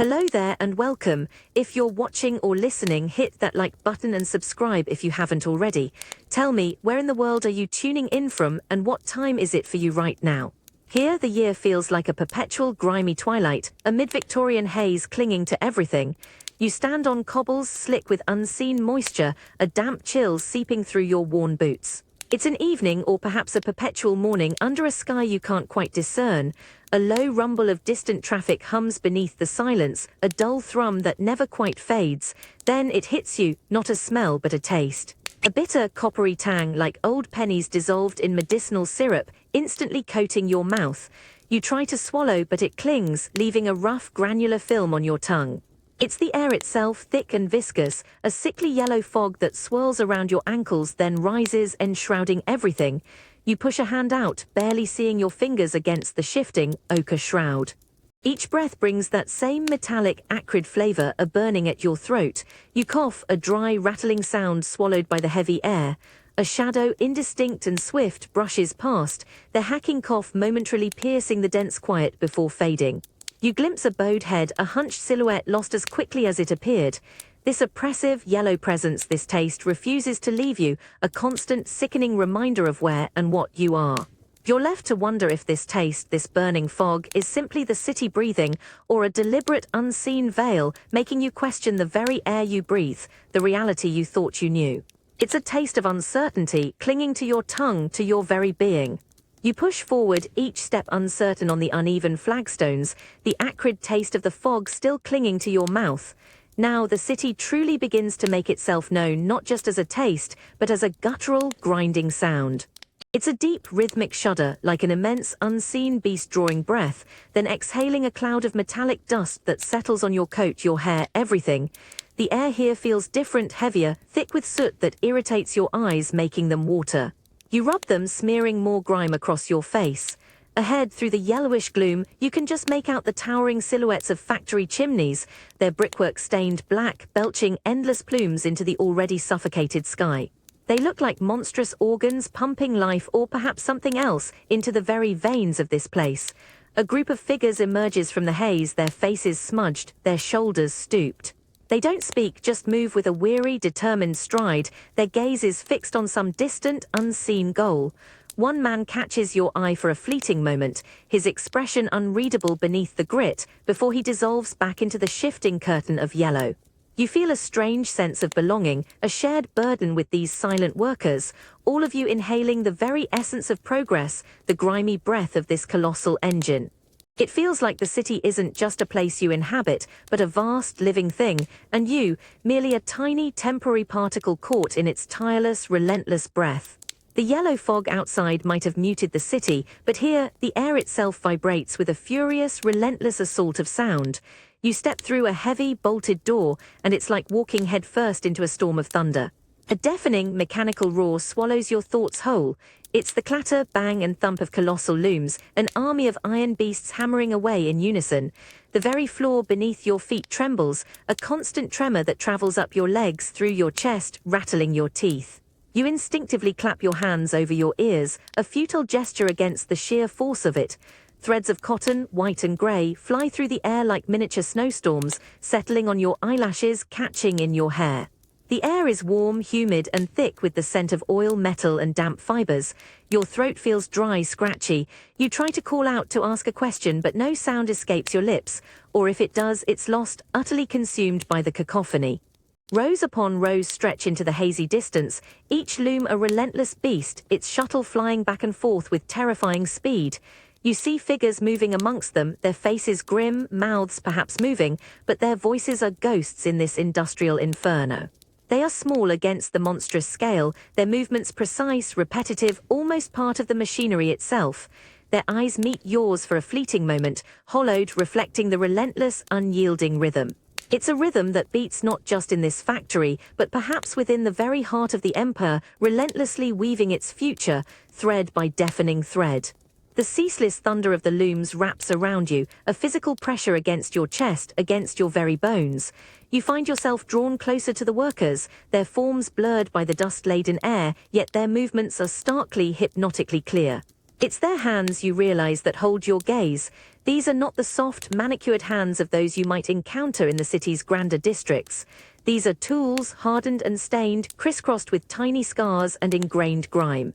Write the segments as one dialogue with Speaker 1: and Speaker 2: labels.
Speaker 1: Hello there and welcome. If you're watching or listening, hit that like button and subscribe if you haven't already. Tell me, where in the world are you tuning in from and what time is it for you right now? Here, the year feels like a perpetual grimy twilight, a mid-Victorian haze clinging to everything. You stand on cobbles slick with unseen moisture, a damp chill seeping through your worn boots. It's an evening or perhaps a perpetual morning under a sky you can't quite discern. A low rumble of distant traffic hums beneath the silence, a dull thrum that never quite fades. Then it hits you, not a smell but a taste. A bitter, coppery tang like old pennies dissolved in medicinal syrup, instantly coating your mouth. You try to swallow but it clings, leaving a rough, granular film on your tongue. It's the air itself, thick and viscous, a sickly yellow fog that swirls around your ankles then rises, enshrouding everything. You push a hand out, barely seeing your fingers against the shifting, ochre shroud. Each breath brings that same metallic, acrid flavor, a burning at your throat. You cough, a dry, rattling sound swallowed by the heavy air. A shadow, indistinct and swift, brushes past, the hacking cough momentarily piercing the dense quiet before fading. You glimpse a bowed head, a hunched silhouette lost as quickly as it appeared. This oppressive, yellow presence, this taste, refuses to leave you, a constant, sickening reminder of where and what you are. You're left to wonder if this taste, this burning fog, is simply the city breathing, or a deliberate, unseen veil, making you question the very air you breathe, the reality you thought you knew. It's a taste of uncertainty, clinging to your tongue, to your very being. You push forward, each step uncertain on the uneven flagstones, the acrid taste of the fog still clinging to your mouth. Now the city truly begins to make itself known not just as a taste, but as a guttural, grinding sound. It's a deep, rhythmic shudder, like an immense, unseen beast drawing breath, then exhaling a cloud of metallic dust that settles on your coat, your hair, everything. The air here feels different, heavier, thick with soot that irritates your eyes, making them water. You rub them, smearing more grime across your face. Ahead, through the yellowish gloom, you can just make out the towering silhouettes of factory chimneys, their brickwork stained black, belching endless plumes into the already suffocated sky. They look like monstrous organs pumping life, or perhaps something else, into the very veins of this place. A group of figures emerges from the haze, their faces smudged, their shoulders stooped. They don't speak, just move with a weary, determined stride, their gaze is fixed on some distant, unseen goal. One man catches your eye for a fleeting moment, his expression unreadable beneath the grit, before he dissolves back into the shifting curtain of yellow. You feel a strange sense of belonging, a shared burden with these silent workers, all of you inhaling the very essence of progress, the grimy breath of this colossal engine. It feels like the city isn't just a place you inhabit, but a vast, living thing, and you, merely a tiny, temporary particle caught in its tireless, relentless breath. The yellow fog outside might have muted the city, but here, the air itself vibrates with a furious, relentless assault of sound. You step through a heavy, bolted door, and it's like walking headfirst into a storm of thunder. A deafening, mechanical roar swallows your thoughts whole. It's the clatter, bang and thump of colossal looms, an army of iron beasts hammering away in unison. The very floor beneath your feet trembles, a constant tremor that travels up your legs, through your chest, rattling your teeth. You instinctively clap your hands over your ears, a futile gesture against the sheer force of it. Threads of cotton, white and grey, fly through the air like miniature snowstorms, settling on your eyelashes, catching in your hair. The air is warm, humid and thick with the scent of oil, metal and damp fibers. Your throat feels dry, scratchy. You try to call out to ask a question, but no sound escapes your lips, or if it does, it's lost, utterly consumed by the cacophony. Rows upon rows stretch into the hazy distance, each loom a relentless beast, its shuttle flying back and forth with terrifying speed. You see figures moving amongst them, their faces grim, mouths perhaps moving, but their voices are ghosts in this industrial inferno. They are small against the monstrous scale, their movements precise, repetitive, almost part of the machinery itself. Their eyes meet yours for a fleeting moment, hollowed, reflecting the relentless, unyielding rhythm. It's a rhythm that beats not just in this factory, but perhaps within the very heart of the empire, relentlessly weaving its future, thread by deafening thread. The ceaseless thunder of the looms wraps around you, a physical pressure against your chest, against your very bones. You find yourself drawn closer to the workers, their forms blurred by the dust-laden air, yet their movements are starkly, hypnotically clear. It's their hands, you realize, that hold your gaze. These are not the soft, manicured hands of those you might encounter in the city's grander districts. These are tools, hardened and stained, crisscrossed with tiny scars and ingrained grime.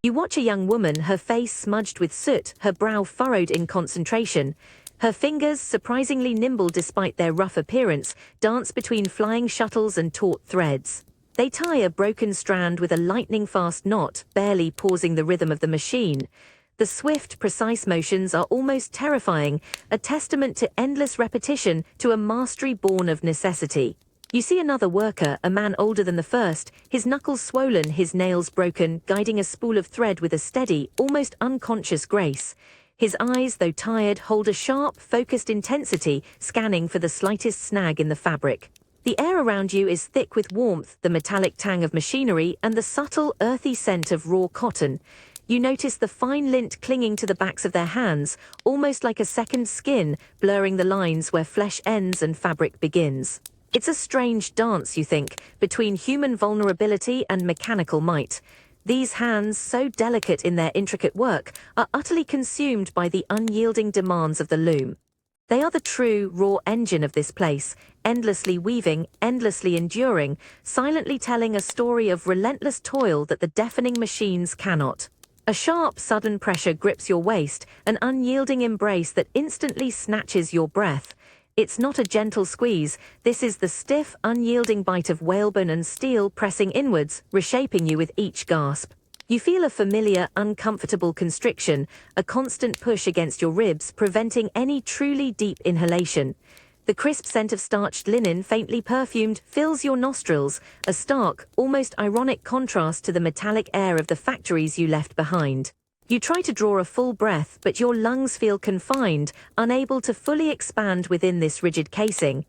Speaker 1: You watch a young woman, her face smudged with soot, her brow furrowed in concentration. Her fingers, surprisingly nimble despite their rough appearance, dance between flying shuttles and taut threads. They tie a broken strand with a lightning-fast knot, barely pausing the rhythm of the machine. The swift, precise motions are almost terrifying, a testament to endless repetition, to a mastery born of necessity. You see another worker, a man older than the first, his knuckles swollen, his nails broken, guiding a spool of thread with a steady, almost unconscious grace. His eyes, though tired, hold a sharp, focused intensity, scanning for the slightest snag in the fabric. The air around you is thick with warmth, the metallic tang of machinery, and the subtle, earthy scent of raw cotton. You notice the fine lint clinging to the backs of their hands, almost like a second skin, blurring the lines where flesh ends and fabric begins. It's a strange dance, you think, between human vulnerability and mechanical might. These hands, so delicate in their intricate work, are utterly consumed by the unyielding demands of the loom. They are the true, raw engine of this place, endlessly weaving, endlessly enduring, silently telling a story of relentless toil that the deafening machines cannot. A sharp, sudden pressure grips your waist, an unyielding embrace that instantly snatches your breath. It's not a gentle squeeze, this is the stiff, unyielding bite of whalebone and steel pressing inwards, reshaping you with each gasp. You feel a familiar, uncomfortable constriction, a constant push against your ribs, preventing any truly deep inhalation. The crisp scent of starched linen, faintly perfumed, fills your nostrils, a stark, almost ironic contrast to the metallic air of the factories you left behind. You try to draw a full breath, but your lungs feel confined, unable to fully expand within this rigid casing.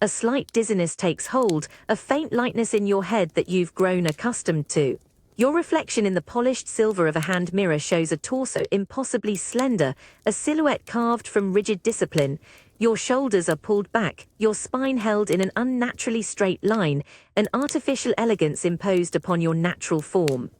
Speaker 1: A slight dizziness takes hold, a faint lightness in your head that you've grown accustomed to. Your reflection in the polished silver of a hand mirror shows a torso impossibly slender, a silhouette carved from rigid discipline. Your shoulders are pulled back, your spine held in an unnaturally straight line, an artificial elegance imposed upon your natural form.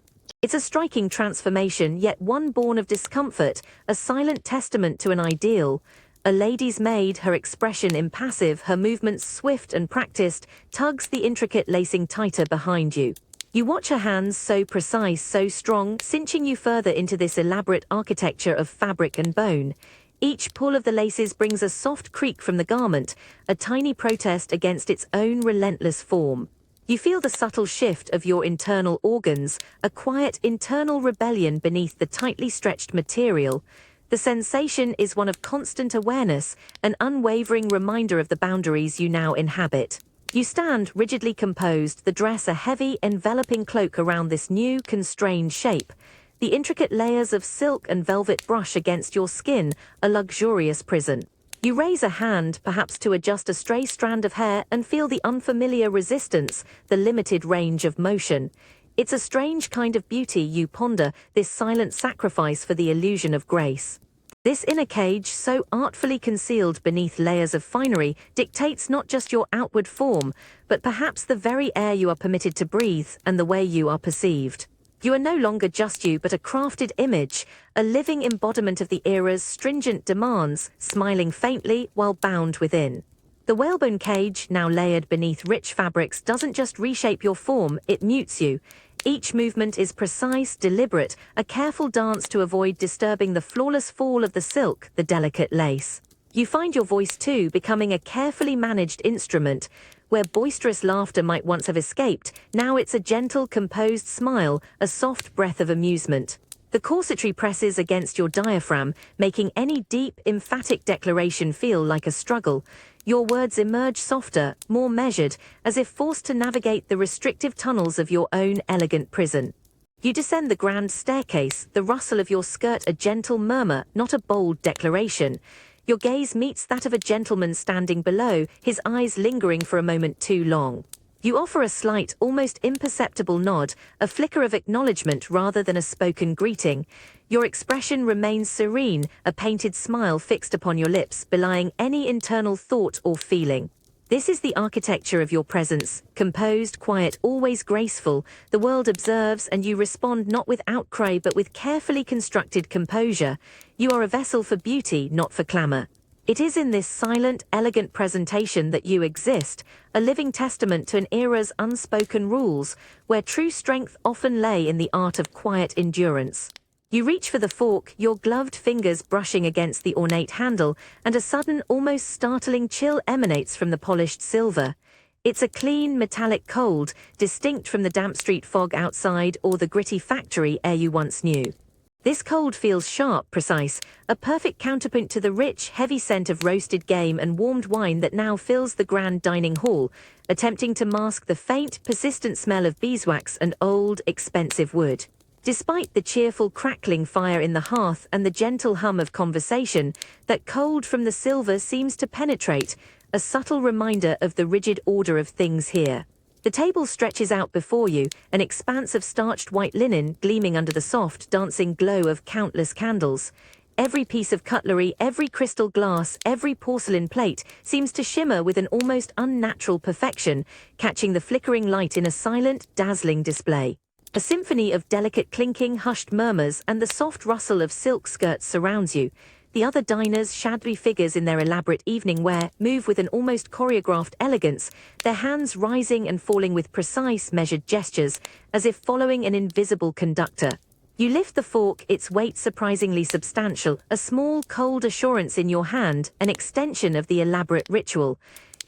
Speaker 1: It's a striking transformation, yet one born of discomfort, a silent testament to an ideal. A lady's maid, her expression impassive, her movements swift and practiced, tugs the intricate lacing tighter behind you. You watch her hands, so precise, so strong, cinching you further into this elaborate architecture of fabric and bone. Each pull of the laces brings a soft creak from the garment, a tiny protest against its own relentless form. You feel the subtle shift of your internal organs, a quiet internal rebellion beneath the tightly stretched material. The sensation is one of constant awareness, an unwavering reminder of the boundaries you now inhabit. You stand rigidly composed, the dress a heavy, enveloping cloak around this new, constrained shape. The intricate layers of silk and velvet brush against your skin, a luxurious prison. You raise a hand, perhaps to adjust a stray strand of hair, and feel the unfamiliar resistance, the limited range of motion. It's a strange kind of beauty you ponder, this silent sacrifice for the illusion of grace. This inner cage, so artfully concealed beneath layers of finery, dictates not just your outward form, but perhaps the very air you are permitted to breathe and the way you are perceived. You are no longer just you, but a crafted image, a living embodiment of the era's stringent demands, smiling faintly while bound within. The whalebone cage, now layered beneath rich fabrics, doesn't just reshape your form, it mutes you. Each movement is precise, deliberate, a careful dance to avoid disturbing the flawless fall of the silk, the delicate lace. You find your voice too becoming a carefully managed instrument. Where boisterous laughter might once have escaped, now it's a gentle, composed smile, a soft breath of amusement. The corsetry presses against your diaphragm, making any deep, emphatic declaration feel like a struggle. Your words emerge softer, more measured, as if forced to navigate the restrictive tunnels of your own elegant prison. You descend the grand staircase, the rustle of your skirt a gentle murmur, not a bold declaration. Your gaze meets that of a gentleman standing below, his eyes lingering for a moment too long. You offer a slight, almost imperceptible nod, a flicker of acknowledgement rather than a spoken greeting. Your expression remains serene, a painted smile fixed upon your lips, belying any internal thought or feeling. This is the architecture of your presence, composed, quiet, always graceful. The world observes and you respond not with outcry but with carefully constructed composure. You are a vessel for beauty, not for clamor. It is in this silent, elegant presentation that you exist, a living testament to an era's unspoken rules, where true strength often lay in the art of quiet endurance. You reach for the fork, your gloved fingers brushing against the ornate handle, and a sudden, almost startling chill emanates from the polished silver. It's a clean, metallic cold, distinct from the damp street fog outside or the gritty factory air you once knew. This cold feels sharp, precise, a perfect counterpoint to the rich, heavy scent of roasted game and warmed wine that now fills the grand dining hall, attempting to mask the faint, persistent smell of beeswax and old, expensive wood. Despite the cheerful crackling fire in the hearth and the gentle hum of conversation, that cold from the silver seems to penetrate, a subtle reminder of the rigid order of things here. The table stretches out before you, an expanse of starched white linen gleaming under the soft, dancing glow of countless candles. Every piece of cutlery, every crystal glass, every porcelain plate seems to shimmer with an almost unnatural perfection, catching the flickering light in a silent, dazzling display. A symphony of delicate clinking, hushed murmurs, and the soft rustle of silk skirts surrounds you. The other diners, shadowy figures in their elaborate evening wear, move with an almost choreographed elegance, their hands rising and falling with precise, measured gestures, as if following an invisible conductor. You lift the fork, its weight surprisingly substantial, a small, cold assurance in your hand, an extension of the elaborate ritual.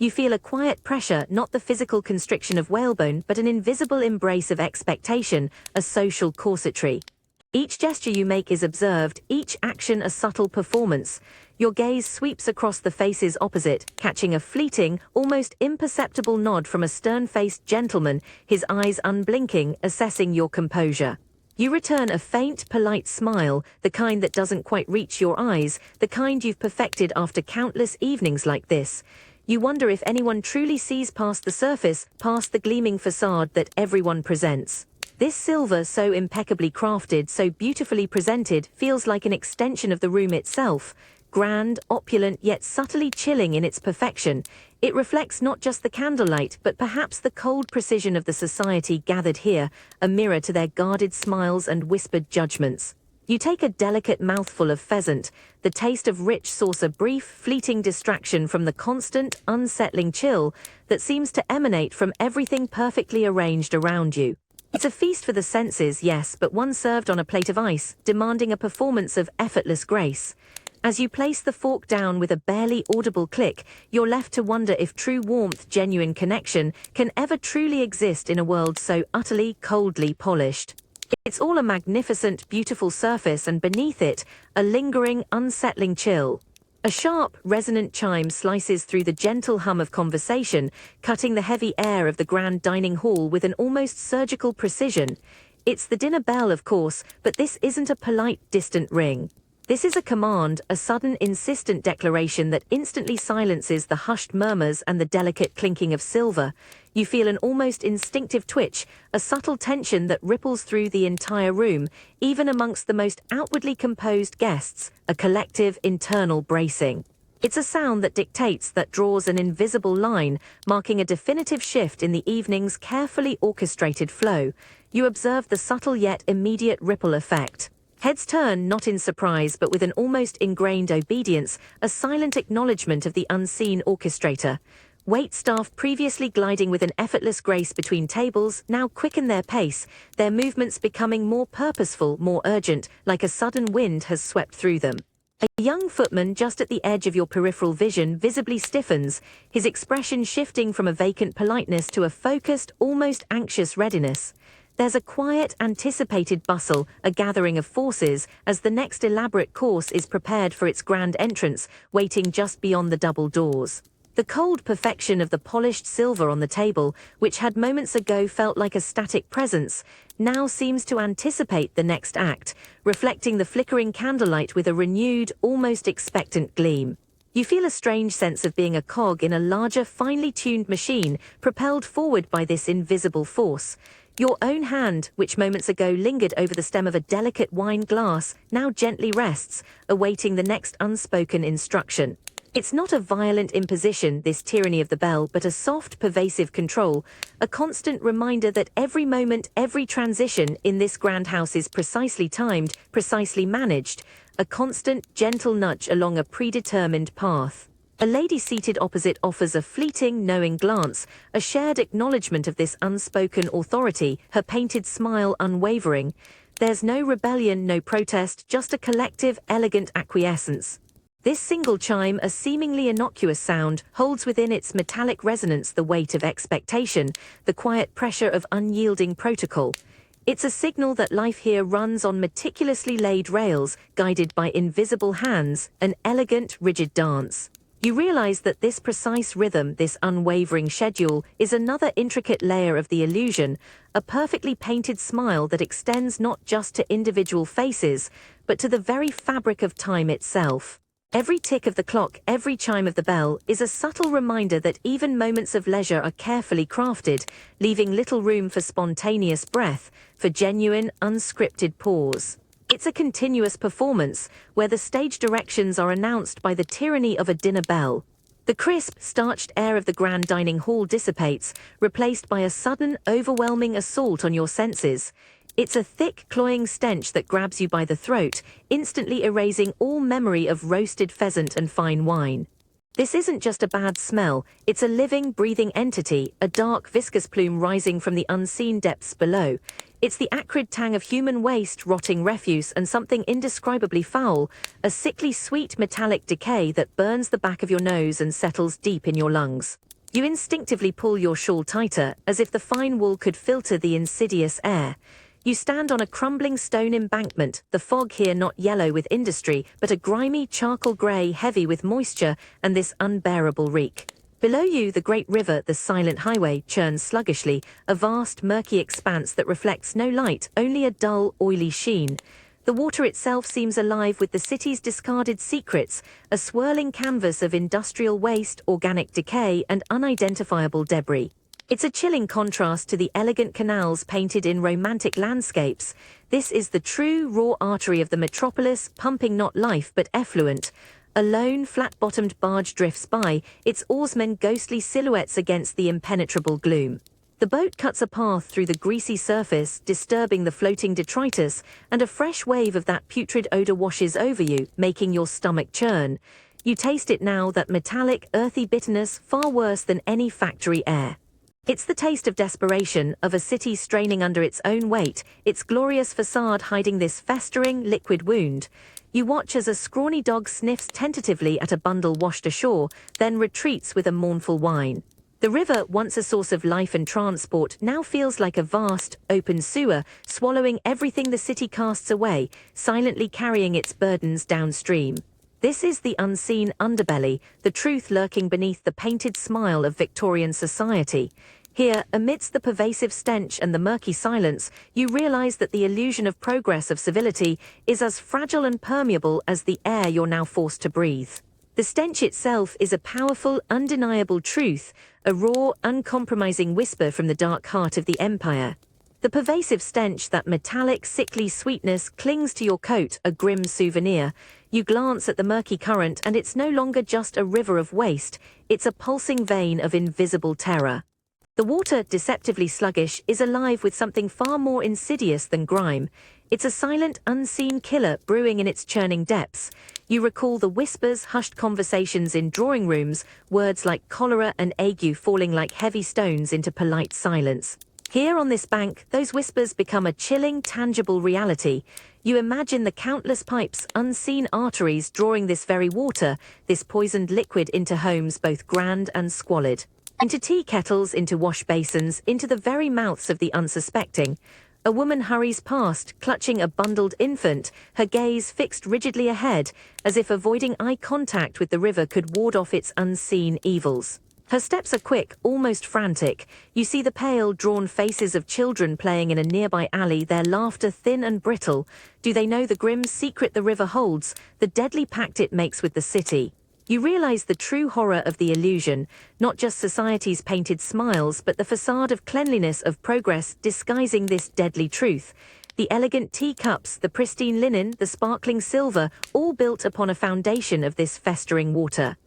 Speaker 1: You feel a quiet pressure, not the physical constriction of whalebone, but an invisible embrace of expectation, a social corsetry. Each gesture you make is observed, each action a subtle performance. Your gaze sweeps across the faces opposite, catching a fleeting, almost imperceptible nod from a stern-faced gentleman, his eyes unblinking, assessing your composure. You return a faint, polite smile, the kind that doesn't quite reach your eyes, the kind you've perfected after countless evenings like this. You wonder if anyone truly sees past the surface, past the gleaming facade that everyone presents. This silver, so impeccably crafted, so beautifully presented, feels like an extension of the room itself. Grand, opulent, yet subtly chilling in its perfection. It reflects not just the candlelight, but perhaps the cold precision of the society gathered here, a mirror to their guarded smiles and whispered judgments. You take a delicate mouthful of pheasant, the taste of rich sauce, a brief, fleeting distraction from the constant, unsettling chill that seems to emanate from everything perfectly arranged around you. It's a feast for the senses, yes, but one served on a plate of ice, demanding a performance of effortless grace. As you place the fork down with a barely audible click, you're left to wonder if true warmth, genuine connection, can ever truly exist in a world so utterly, coldly polished. It's all a magnificent, beautiful surface, and beneath it, a lingering, unsettling chill. A sharp, resonant chime slices through the gentle hum of conversation, cutting the heavy air of the grand dining hall with an almost surgical precision. It's the dinner bell, of course, but this isn't a polite, distant ring. This is a command, a sudden, insistent declaration that instantly silences the hushed murmurs and the delicate clinking of silver. You feel an almost instinctive twitch, a subtle tension that ripples through the entire room, even amongst the most outwardly composed guests, a collective internal bracing. It's a sound that dictates, that draws an invisible line, marking a definitive shift in the evening's carefully orchestrated flow. You observe the subtle yet immediate ripple effect. Heads turn, not in surprise but with an almost ingrained obedience, a silent acknowledgement of the unseen orchestrator. Waitstaff, previously gliding with an effortless grace between tables, now quicken their pace, their movements becoming more purposeful, more urgent, like a sudden wind has swept through them. A young footman just at the edge of your peripheral vision visibly stiffens, his expression shifting from a vacant politeness to a focused, almost anxious readiness. There's a quiet, anticipated bustle, a gathering of forces, as the next elaborate course is prepared for its grand entrance, waiting just beyond the double doors. The cold perfection of the polished silver on the table, which had moments ago felt like a static presence, now seems to anticipate the next act, reflecting the flickering candlelight with a renewed, almost expectant gleam. You feel a strange sense of being a cog in a larger, finely tuned machine, propelled forward by this invisible force. Your own hand, which moments ago lingered over the stem of a delicate wine glass, now gently rests, awaiting the next unspoken instruction. It's not a violent imposition, this tyranny of the bell, but a soft, pervasive control, a constant reminder that every moment, every transition in this grand house is precisely timed, precisely managed, a constant, gentle nudge along a predetermined path. A lady seated opposite offers a fleeting, knowing glance, a shared acknowledgement of this unspoken authority, her painted smile unwavering. There's no rebellion, no protest, just a collective, elegant acquiescence. This single chime, a seemingly innocuous sound, holds within its metallic resonance the weight of expectation, the quiet pressure of unyielding protocol. It's a signal that life here runs on meticulously laid rails, guided by invisible hands, an elegant, rigid dance. You realize that this precise rhythm, this unwavering schedule, is another intricate layer of the illusion, a perfectly painted smile that extends not just to individual faces, but to the very fabric of time itself. Every tick of the clock, every chime of the bell, is a subtle reminder that even moments of leisure are carefully crafted, leaving little room for spontaneous breath, for genuine, unscripted pause. It's a continuous performance, where the stage directions are announced by the tyranny of a dinner bell. The crisp, starched air of the grand dining hall dissipates, replaced by a sudden, overwhelming assault on your senses. It's a thick, cloying stench that grabs you by the throat, instantly erasing all memory of roasted pheasant and fine wine. This isn't just a bad smell, it's a living, breathing entity, a dark, viscous plume rising from the unseen depths below. It's the acrid tang of human waste, rotting refuse, and something indescribably foul, a sickly sweet metallic decay that burns the back of your nose and settles deep in your lungs. You instinctively pull your shawl tighter, as if the fine wool could filter the insidious air. You stand on a crumbling stone embankment, the fog here not yellow with industry, but a grimy charcoal grey heavy with moisture and this unbearable reek. Below you, the great river, the silent highway, churns sluggishly, a vast, murky expanse that reflects no light, only a dull, oily sheen. The water itself seems alive with the city's discarded secrets, a swirling canvas of industrial waste, organic decay, and unidentifiable debris. It's a chilling contrast to the elegant canals painted in romantic landscapes. This is the true, raw artery of the metropolis, pumping not life but effluent. A lone, flat-bottomed barge drifts by, its oarsmen ghostly silhouettes against the impenetrable gloom. The boat cuts a path through the greasy surface, disturbing the floating detritus, and a fresh wave of that putrid odor washes over you, making your stomach churn. You taste it now, that metallic, earthy bitterness, far worse than any factory air. It's the taste of desperation, of a city straining under its own weight, its glorious facade hiding this festering, liquid wound. You watch as a scrawny dog sniffs tentatively at a bundle washed ashore, then retreats with a mournful whine. The river, once a source of life and transport, now feels like a vast, open sewer, swallowing everything the city casts away, silently carrying its burdens downstream. This is the unseen underbelly, the truth lurking beneath the painted smile of Victorian society. Here, amidst the pervasive stench and the murky silence, you realize that the illusion of progress, of civility, is as fragile and permeable as the air you're now forced to breathe. The stench itself is a powerful, undeniable truth, a raw, uncompromising whisper from the dark heart of the empire. The pervasive stench, that metallic, sickly sweetness, clings to your coat, a grim souvenir. You glance at the murky current, and it's no longer just a river of waste, it's a pulsing vein of invisible terror. The water, deceptively sluggish, is alive with something far more insidious than grime. It's a silent, unseen killer brewing in its churning depths. You recall the whispers, hushed conversations in drawing rooms, words like cholera and ague falling like heavy stones into polite silence. Here on this bank, those whispers become a chilling, tangible reality. You imagine the countless pipes, unseen arteries drawing this very water, this poisoned liquid into homes both grand and squalid. Into tea kettles, into wash basins, into the very mouths of the unsuspecting. A woman hurries past, clutching a bundled infant, her gaze fixed rigidly ahead, as if avoiding eye contact with the river could ward off its unseen evils. Her steps are quick, almost frantic. You see the pale, drawn faces of children playing in a nearby alley, their laughter thin and brittle. Do they know the grim secret the river holds, the deadly pact it makes with the city? You realize the true horror of the illusion, not just society's painted smiles, but the facade of cleanliness, of progress, disguising this deadly truth. The elegant teacups, the pristine linen, the sparkling silver, all built upon a foundation of this festering water.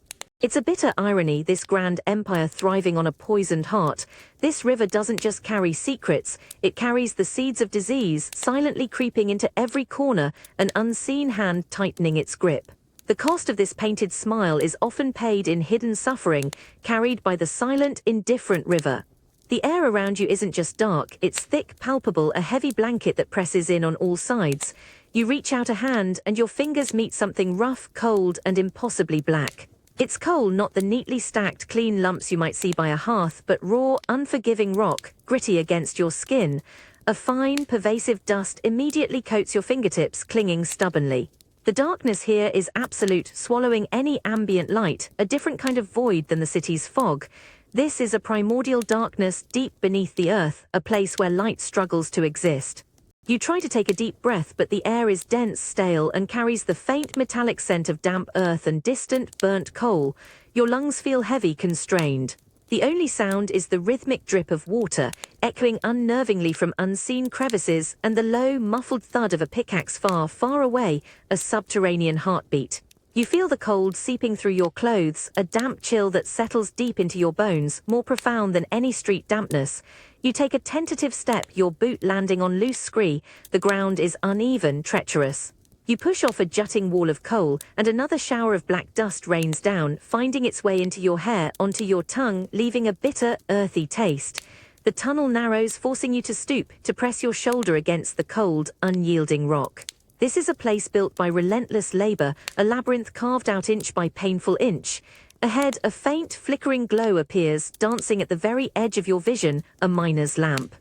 Speaker 1: It's a bitter irony, this grand empire thriving on a poisoned heart. This river doesn't just carry secrets, it carries the seeds of disease, silently creeping into every corner, an unseen hand tightening its grip. The cost of this painted smile is often paid in hidden suffering, carried by the silent, indifferent river. The air around you isn't just dark, it's thick, palpable, a heavy blanket that presses in on all sides. You reach out a hand and your fingers meet something rough, cold, and impossibly black. It's coal, not the neatly stacked, clean lumps you might see by a hearth, but raw, unforgiving rock, gritty against your skin. A fine, pervasive dust immediately coats your fingertips, clinging stubbornly. The darkness here is absolute, swallowing any ambient light, a different kind of void than the city's fog. This is a primordial darkness deep beneath the earth, a place where light struggles to exist. You try to take a deep breath, but the air is dense, stale, and carries the faint metallic scent of damp earth and distant, burnt coal. Your lungs feel heavy, constrained. The only sound is the rhythmic drip of water, echoing unnervingly from unseen crevices, and the low, muffled thud of a pickaxe far, far away, a subterranean heartbeat. You feel the cold seeping through your clothes, a damp chill that settles deep into your bones, more profound than any street dampness. You take a tentative step, your boot landing on loose scree. The ground is uneven, treacherous. You push off a jutting wall of coal, and another shower of black dust rains down, finding its way into your hair, onto your tongue, leaving a bitter, earthy taste. The tunnel narrows, forcing you to stoop, to press your shoulder against the cold, unyielding rock. This is a place built by relentless labor, a labyrinth carved out inch by painful inch. Ahead, a faint, flickering glow appears, dancing at the very edge of your vision, a miner's lamp.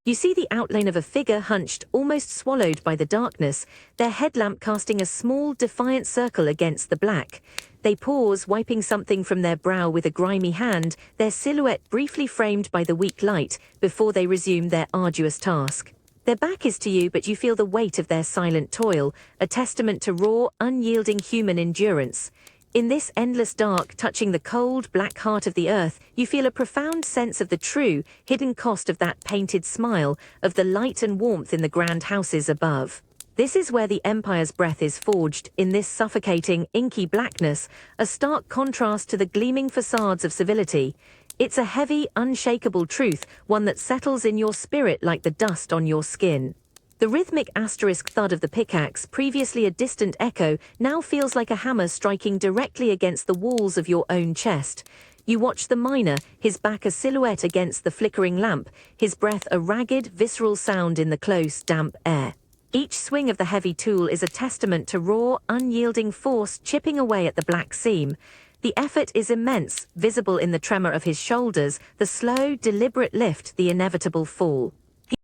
Speaker 1: You see the outline of a figure hunched, almost swallowed by the darkness, their headlamp casting a small, defiant circle against the black. They pause, wiping something from their brow with a grimy hand, their silhouette briefly framed by the weak light, before they resume their arduous task. Their back is to you, but you feel the weight of their silent toil, a testament to raw, unyielding human endurance. In this endless dark, touching the cold, black heart of the earth, you feel a profound sense of the true, hidden cost of that painted smile, of the light and warmth in the grand houses above. This is where the empire's breath is forged, in this suffocating, inky blackness, a stark contrast to the gleaming facades of civility. It's a heavy, unshakable truth, one that settles in your spirit like the dust on your skin. The rhythmic asterisk thud of the pickaxe, previously a distant echo, now feels like a hammer striking directly against the walls of your own chest. You watch the miner, his back a silhouette against the flickering lamp, his breath a ragged, visceral sound in the close, damp air. Each swing of the heavy tool is a testament to raw, unyielding force chipping away at the black seam. The effort is immense, visible in the tremor of his shoulders, the slow, deliberate lift, the inevitable fall.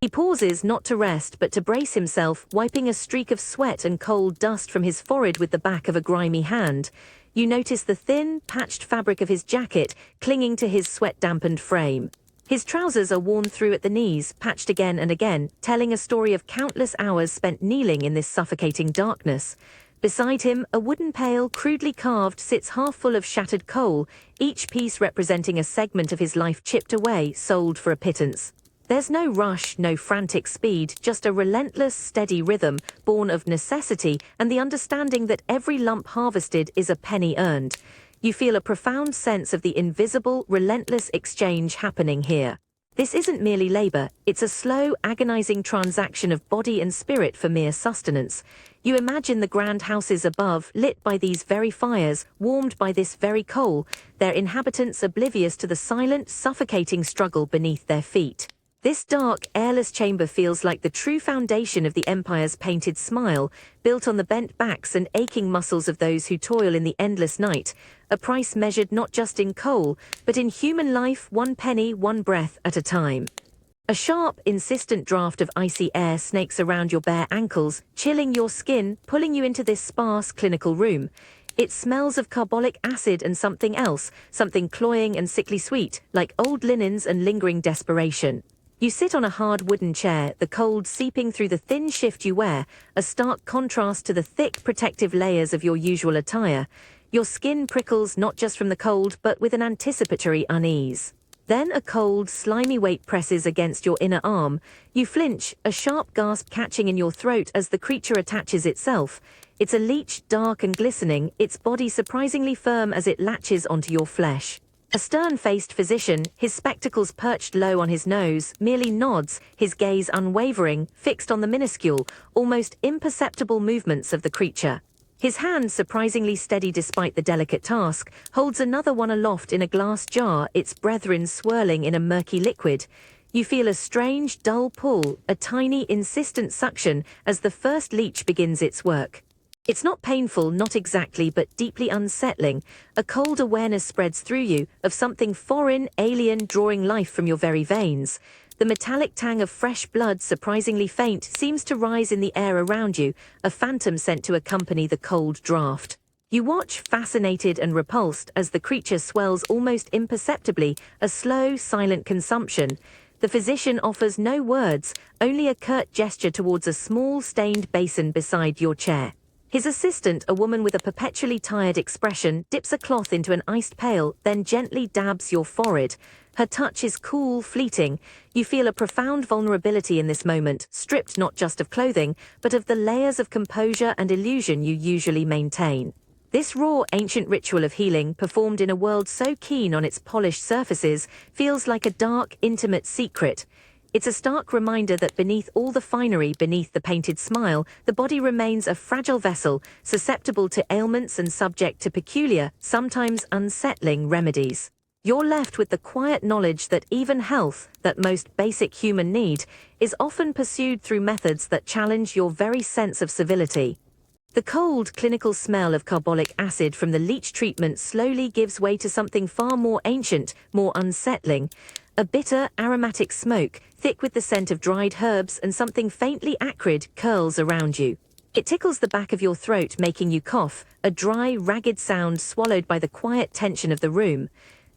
Speaker 1: He pauses not to rest but to brace himself, wiping a streak of sweat and cold dust from his forehead with the back of a grimy hand. You notice the thin, patched fabric of his jacket clinging to his sweat-dampened frame. His trousers are worn through at the knees, patched again and again, telling a story of countless hours spent kneeling in this suffocating darkness. Beside him, a wooden pail, crudely carved, sits half full of shattered coal, each piece representing a segment of his life chipped away, sold for a pittance. There's no rush, no frantic speed, just a relentless, steady rhythm, born of necessity and the understanding that every lump harvested is a penny earned. You feel a profound sense of the invisible, relentless exchange happening here. This isn't merely labor, it's a slow, agonizing transaction of body and spirit for mere sustenance. You imagine the grand houses above, lit by these very fires, warmed by this very coal, their inhabitants oblivious to the silent, suffocating struggle beneath their feet. This dark, airless chamber feels like the true foundation of the empire's painted smile, built on the bent backs and aching muscles of those who toil in the endless night, a price measured not just in coal, but in human life, one penny, one breath at a time. A sharp, insistent draft of icy air snakes around your bare ankles, chilling your skin, pulling you into this sparse, clinical room. It smells of carbolic acid and something else, something cloying and sickly sweet, like old linens and lingering desperation. You sit on a hard wooden chair, the cold seeping through the thin shift you wear, a stark contrast to the thick protective layers of your usual attire. Your skin prickles not just from the cold, but with an anticipatory unease. Then a cold, slimy weight presses against your inner arm. You flinch, a sharp gasp catching in your throat as the creature attaches itself. It's a leech, dark and glistening, its body surprisingly firm as it latches onto your flesh. A stern-faced physician, his spectacles perched low on his nose, merely nods, his gaze unwavering, fixed on the minuscule, almost imperceptible movements of the creature. His hand, surprisingly steady despite the delicate task, holds another one aloft in a glass jar, its brethren swirling in a murky liquid. You feel a strange, dull pull, a tiny, insistent suction as the first leech begins its work. It's not painful, not exactly, but deeply unsettling. A cold awareness spreads through you, of something foreign, alien, drawing life from your very veins. The metallic tang of fresh blood, surprisingly faint, seems to rise in the air around you, a phantom sent to accompany the cold draft. You watch, fascinated and repulsed, as the creature swells almost imperceptibly, a slow, silent consumption. The physician offers no words, only a curt gesture towards a small, stained basin beside your chair. His assistant, a woman with a perpetually tired expression, dips a cloth into an iced pail, then gently dabs your forehead. Her touch is cool, fleeting. You feel a profound vulnerability in this moment, stripped not just of clothing, but of the layers of composure and illusion you usually maintain. This raw, ancient ritual of healing, performed in a world so keen on its polished surfaces, feels like a dark, intimate secret. It's a stark reminder that beneath all the finery, beneath the painted smile, the body remains a fragile vessel, susceptible to ailments and subject to peculiar, sometimes unsettling remedies. You're left with the quiet knowledge that even health, that most basic human need, is often pursued through methods that challenge your very sense of civility. The cold, clinical smell of carbolic acid from the leech treatment slowly gives way to something far more ancient, more unsettling. A bitter, aromatic smoke, thick with the scent of dried herbs and something faintly acrid, curls around you. It tickles the back of your throat, making you cough, a dry, ragged sound swallowed by the quiet tension of the room.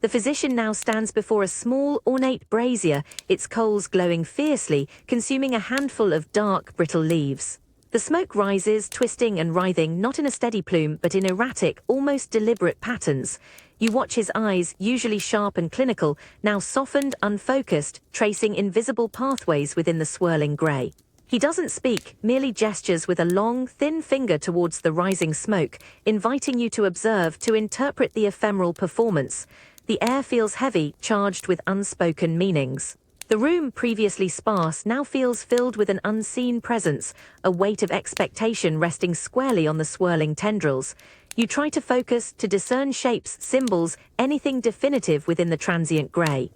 Speaker 1: The physician now stands before a small, ornate brazier, its coals glowing fiercely, consuming a handful of dark, brittle leaves. The smoke rises, twisting and writhing, not in a steady plume, but in erratic, almost deliberate patterns. You watch his eyes, usually sharp and clinical, now softened, unfocused, tracing invisible pathways within the swirling grey. He doesn't speak, merely gestures with a long, thin finger towards the rising smoke, inviting you to observe, to interpret the ephemeral performance. The air feels heavy, charged with unspoken meanings. The room, previously sparse, now feels filled with an unseen presence, a weight of expectation resting squarely on the swirling tendrils. You try to focus, to discern shapes, symbols, anything definitive within the transient grey.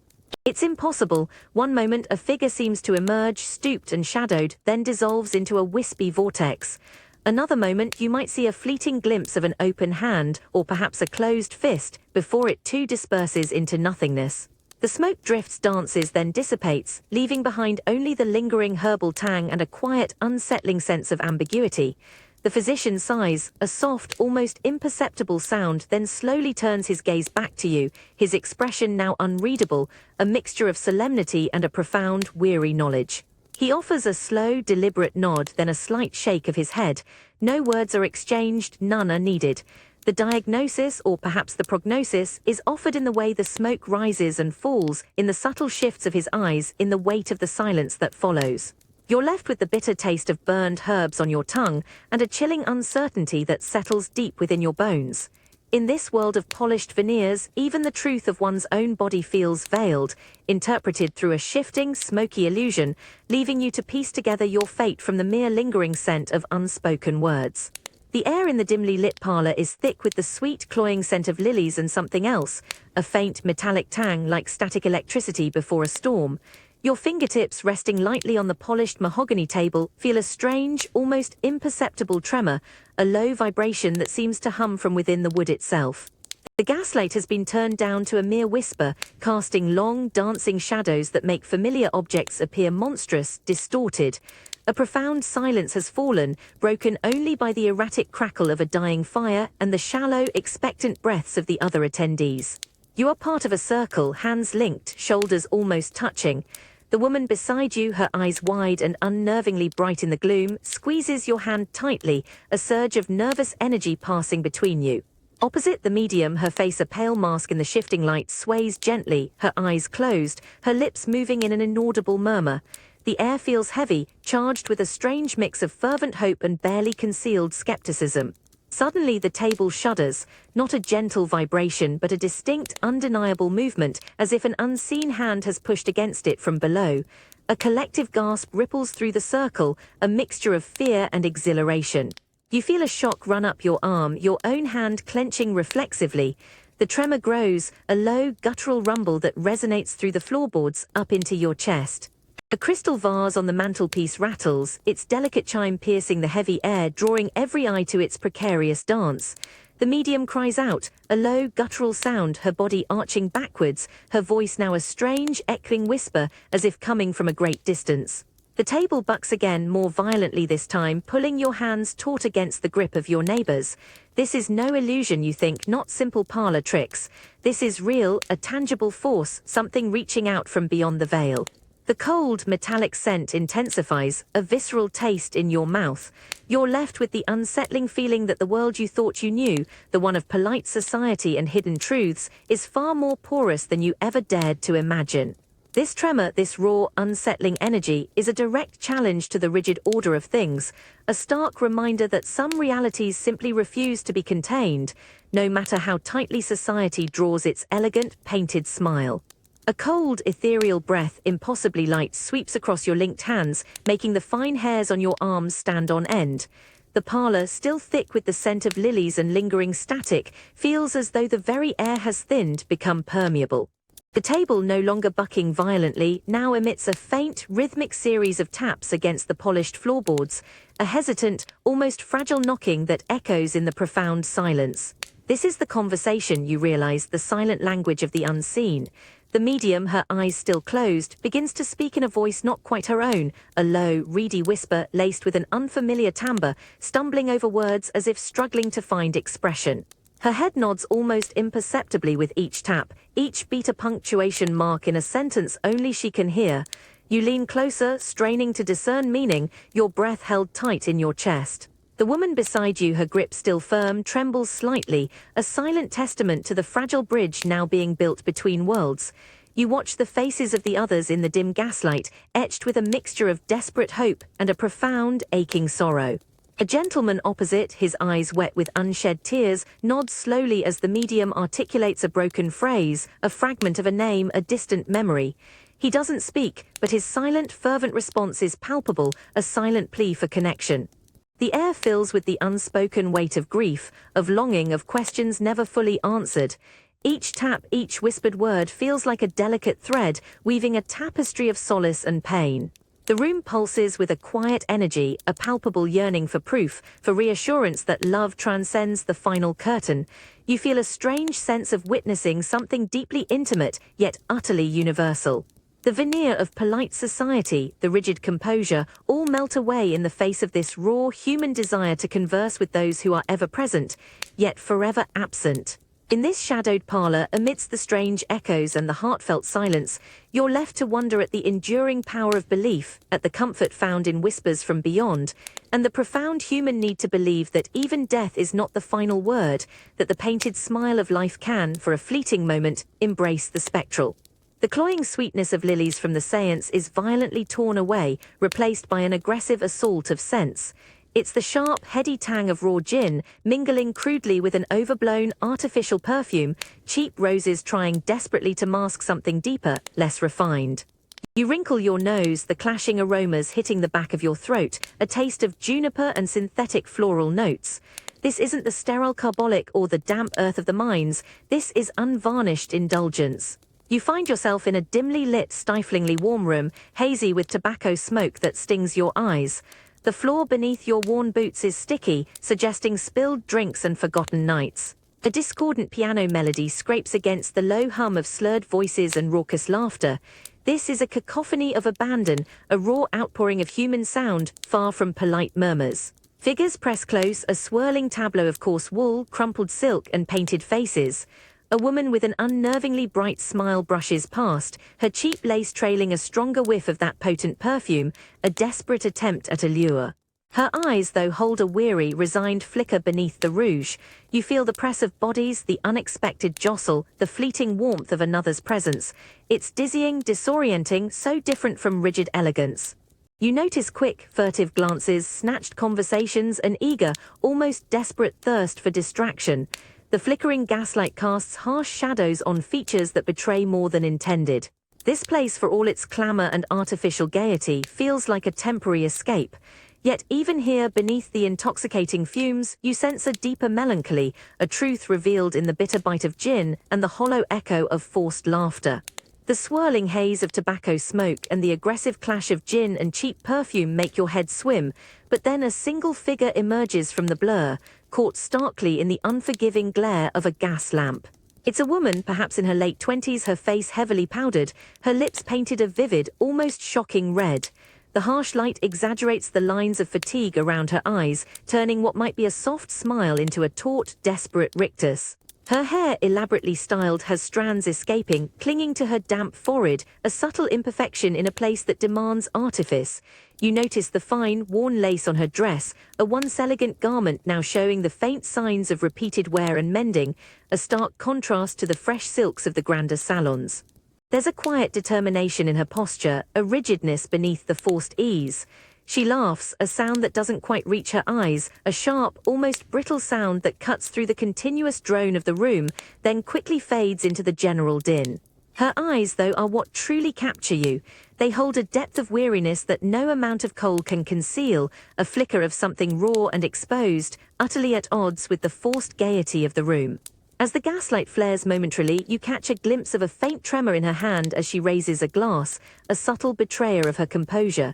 Speaker 1: It's impossible. One moment a figure seems to emerge, stooped and shadowed, then dissolves into a wispy vortex. Another moment you might see a fleeting glimpse of an open hand, or perhaps a closed fist, before it too disperses into nothingness. The smoke drifts, dances, then dissipates, leaving behind only the lingering herbal tang and a quiet, unsettling sense of ambiguity. The physician sighs, a soft, almost imperceptible sound, then slowly turns his gaze back to you, his expression now unreadable, a mixture of solemnity and a profound, weary knowledge. He offers a slow, deliberate nod, then a slight shake of his head. No words are exchanged, none are needed. The diagnosis, or perhaps the prognosis, is offered in the way the smoke rises and falls, in the subtle shifts of his eyes, in the weight of the silence that follows. You're left with the bitter taste of burned herbs on your tongue, and a chilling uncertainty that settles deep within your bones. In this world of polished veneers, even the truth of one's own body feels veiled, interpreted through a shifting, smoky illusion, leaving you to piece together your fate from the mere lingering scent of unspoken words. The air in the dimly lit parlor is thick with the sweet, cloying scent of lilies and something else, a faint, metallic tang like static electricity before a storm. Your fingertips, resting lightly on the polished mahogany table, feel a strange, almost imperceptible tremor, a low vibration that seems to hum from within the wood itself. The gaslight has been turned down to a mere whisper, casting long, dancing shadows that make familiar objects appear monstrous, distorted. A profound silence has fallen, broken only by the erratic crackle of a dying fire and the shallow, expectant breaths of the other attendees. You are part of a circle, hands linked, shoulders almost touching. The woman beside you, her eyes wide and unnervingly bright in the gloom, squeezes your hand tightly, a surge of nervous energy passing between you. Opposite the medium, her face a pale mask in the shifting light sways gently, her eyes closed, her lips moving in an inaudible murmur. The air feels heavy, charged with a strange mix of fervent hope and barely concealed skepticism. Suddenly the table shudders, not a gentle vibration but a distinct, undeniable movement, as if an unseen hand has pushed against it from below. A collective gasp ripples through the circle, a mixture of fear and exhilaration. You feel a shock run up your arm, your own hand clenching reflexively. The tremor grows, a low, guttural rumble that resonates through the floorboards up into your chest. A crystal vase on the mantelpiece rattles, its delicate chime piercing the heavy air, drawing every eye to its precarious dance. The medium cries out, a low, guttural sound, her body arching backwards, her voice now a strange, echoing whisper, as if coming from a great distance. The table bucks again, more violently this time, pulling your hands taut against the grip of your neighbors. This is no illusion, you think, not simple parlor tricks. This is real, a tangible force, something reaching out from beyond the veil. The cold, metallic scent intensifies, a visceral taste in your mouth. You're left with the unsettling feeling that the world you thought you knew, the one of polite society and hidden truths, is far more porous than you ever dared to imagine. This tremor, this raw, unsettling energy, is a direct challenge to the rigid order of things, a stark reminder that some realities simply refuse to be contained, no matter how tightly society draws its elegant, painted smile. A cold, ethereal breath, impossibly light, sweeps across your linked hands, making the fine hairs on your arms stand on end. The parlor, still thick with the scent of lilies and lingering static, feels as though the very air has thinned, become permeable. The table, no longer bucking violently, now emits a faint, rhythmic series of taps against the polished floorboards, a hesitant, almost fragile knocking that echoes in the profound silence. This is the conversation, you realize, the silent language of the unseen. The medium, her eyes still closed, begins to speak in a voice not quite her own, a low, reedy whisper laced with an unfamiliar timbre, stumbling over words as if struggling to find expression. Her head nods almost imperceptibly with each tap, each beat a punctuation mark in a sentence only she can hear. You lean closer, straining to discern meaning, your breath held tight in your chest. The woman beside you, her grip still firm, trembles slightly, a silent testament to the fragile bridge now being built between worlds. You watch the faces of the others in the dim gaslight, etched with a mixture of desperate hope and a profound, aching sorrow. A gentleman opposite, his eyes wet with unshed tears, nods slowly as the medium articulates a broken phrase, a fragment of a name, a distant memory. He doesn't speak, but his silent, fervent response is palpable, a silent plea for connection. The air fills with the unspoken weight of grief, of longing, of questions never fully answered. Each tap, each whispered word feels like a delicate thread, weaving a tapestry of solace and pain. The room pulses with a quiet energy, a palpable yearning for proof, for reassurance that love transcends the final curtain. You feel a strange sense of witnessing something deeply intimate, yet utterly universal. The veneer of polite society, the rigid composure, all melt away in the face of this raw human desire to converse with those who are ever present, yet forever absent. In this shadowed parlor, amidst the strange echoes and the heartfelt silence, you're left to wonder at the enduring power of belief, at the comfort found in whispers from beyond, and the profound human need to believe that even death is not the final word, that the painted smile of life can, for a fleeting moment, embrace the spectral. The cloying sweetness of lilies from the seance is violently torn away, replaced by an aggressive assault of scents. It's the sharp, heady tang of raw gin, mingling crudely with an overblown, artificial perfume, cheap roses trying desperately to mask something deeper, less refined. You wrinkle your nose, the clashing aromas hitting the back of your throat, a taste of juniper and synthetic floral notes. This isn't the sterile carbolic or the damp earth of the mines, this is unvarnished indulgence. You find yourself in a dimly lit, stiflingly warm room, hazy with tobacco smoke that stings your eyes. The floor beneath your worn boots is sticky, suggesting spilled drinks and forgotten nights. A discordant piano melody scrapes against the low hum of slurred voices and raucous laughter. This is a cacophony of abandon, a raw outpouring of human sound, far from polite murmurs. Figures press close, a swirling tableau of coarse wool, crumpled silk, and painted faces. A woman with an unnervingly bright smile brushes past, her cheap lace trailing a stronger whiff of that potent perfume, a desperate attempt at allure. Her eyes, though, hold a weary, resigned flicker beneath the rouge. You feel the press of bodies, the unexpected jostle, the fleeting warmth of another's presence. It's dizzying, disorienting, so different from rigid elegance. You notice quick, furtive glances, snatched conversations, an eager, almost desperate thirst for distraction. The flickering gaslight casts harsh shadows on features that betray more than intended. This place, for all its glamour and artificial gaiety, feels like a temporary escape. Yet even here, beneath the intoxicating fumes, you sense a deeper melancholy, a truth revealed in the bitter bite of gin and the hollow echo of forced laughter. The swirling haze of tobacco smoke and the aggressive clash of gin and cheap perfume make your head swim, but then a single figure emerges from the blur, caught starkly in the unforgiving glare of a gas lamp. It's a woman, perhaps in her late 20s, her face heavily powdered, her lips painted a vivid, almost shocking red. The harsh light exaggerates the lines of fatigue around her eyes, turning what might be a soft smile into a taut, desperate rictus. Her hair, elaborately styled, has strands escaping, clinging to her damp forehead, a subtle imperfection in a place that demands artifice. You notice the fine, worn lace on her dress, a once elegant garment now showing the faint signs of repeated wear and mending, a stark contrast to the fresh silks of the grander salons. There's a quiet determination in her posture, a rigidness beneath the forced ease. She laughs, a sound that doesn't quite reach her eyes, a sharp, almost brittle sound that cuts through the continuous drone of the room, then quickly fades into the general din. Her eyes, though, are what truly capture you. They hold a depth of weariness that no amount of kohl can conceal, a flicker of something raw and exposed, utterly at odds with the forced gaiety of the room. As the gaslight flares momentarily, you catch a glimpse of a faint tremor in her hand as she raises a glass, a subtle betrayer of her composure.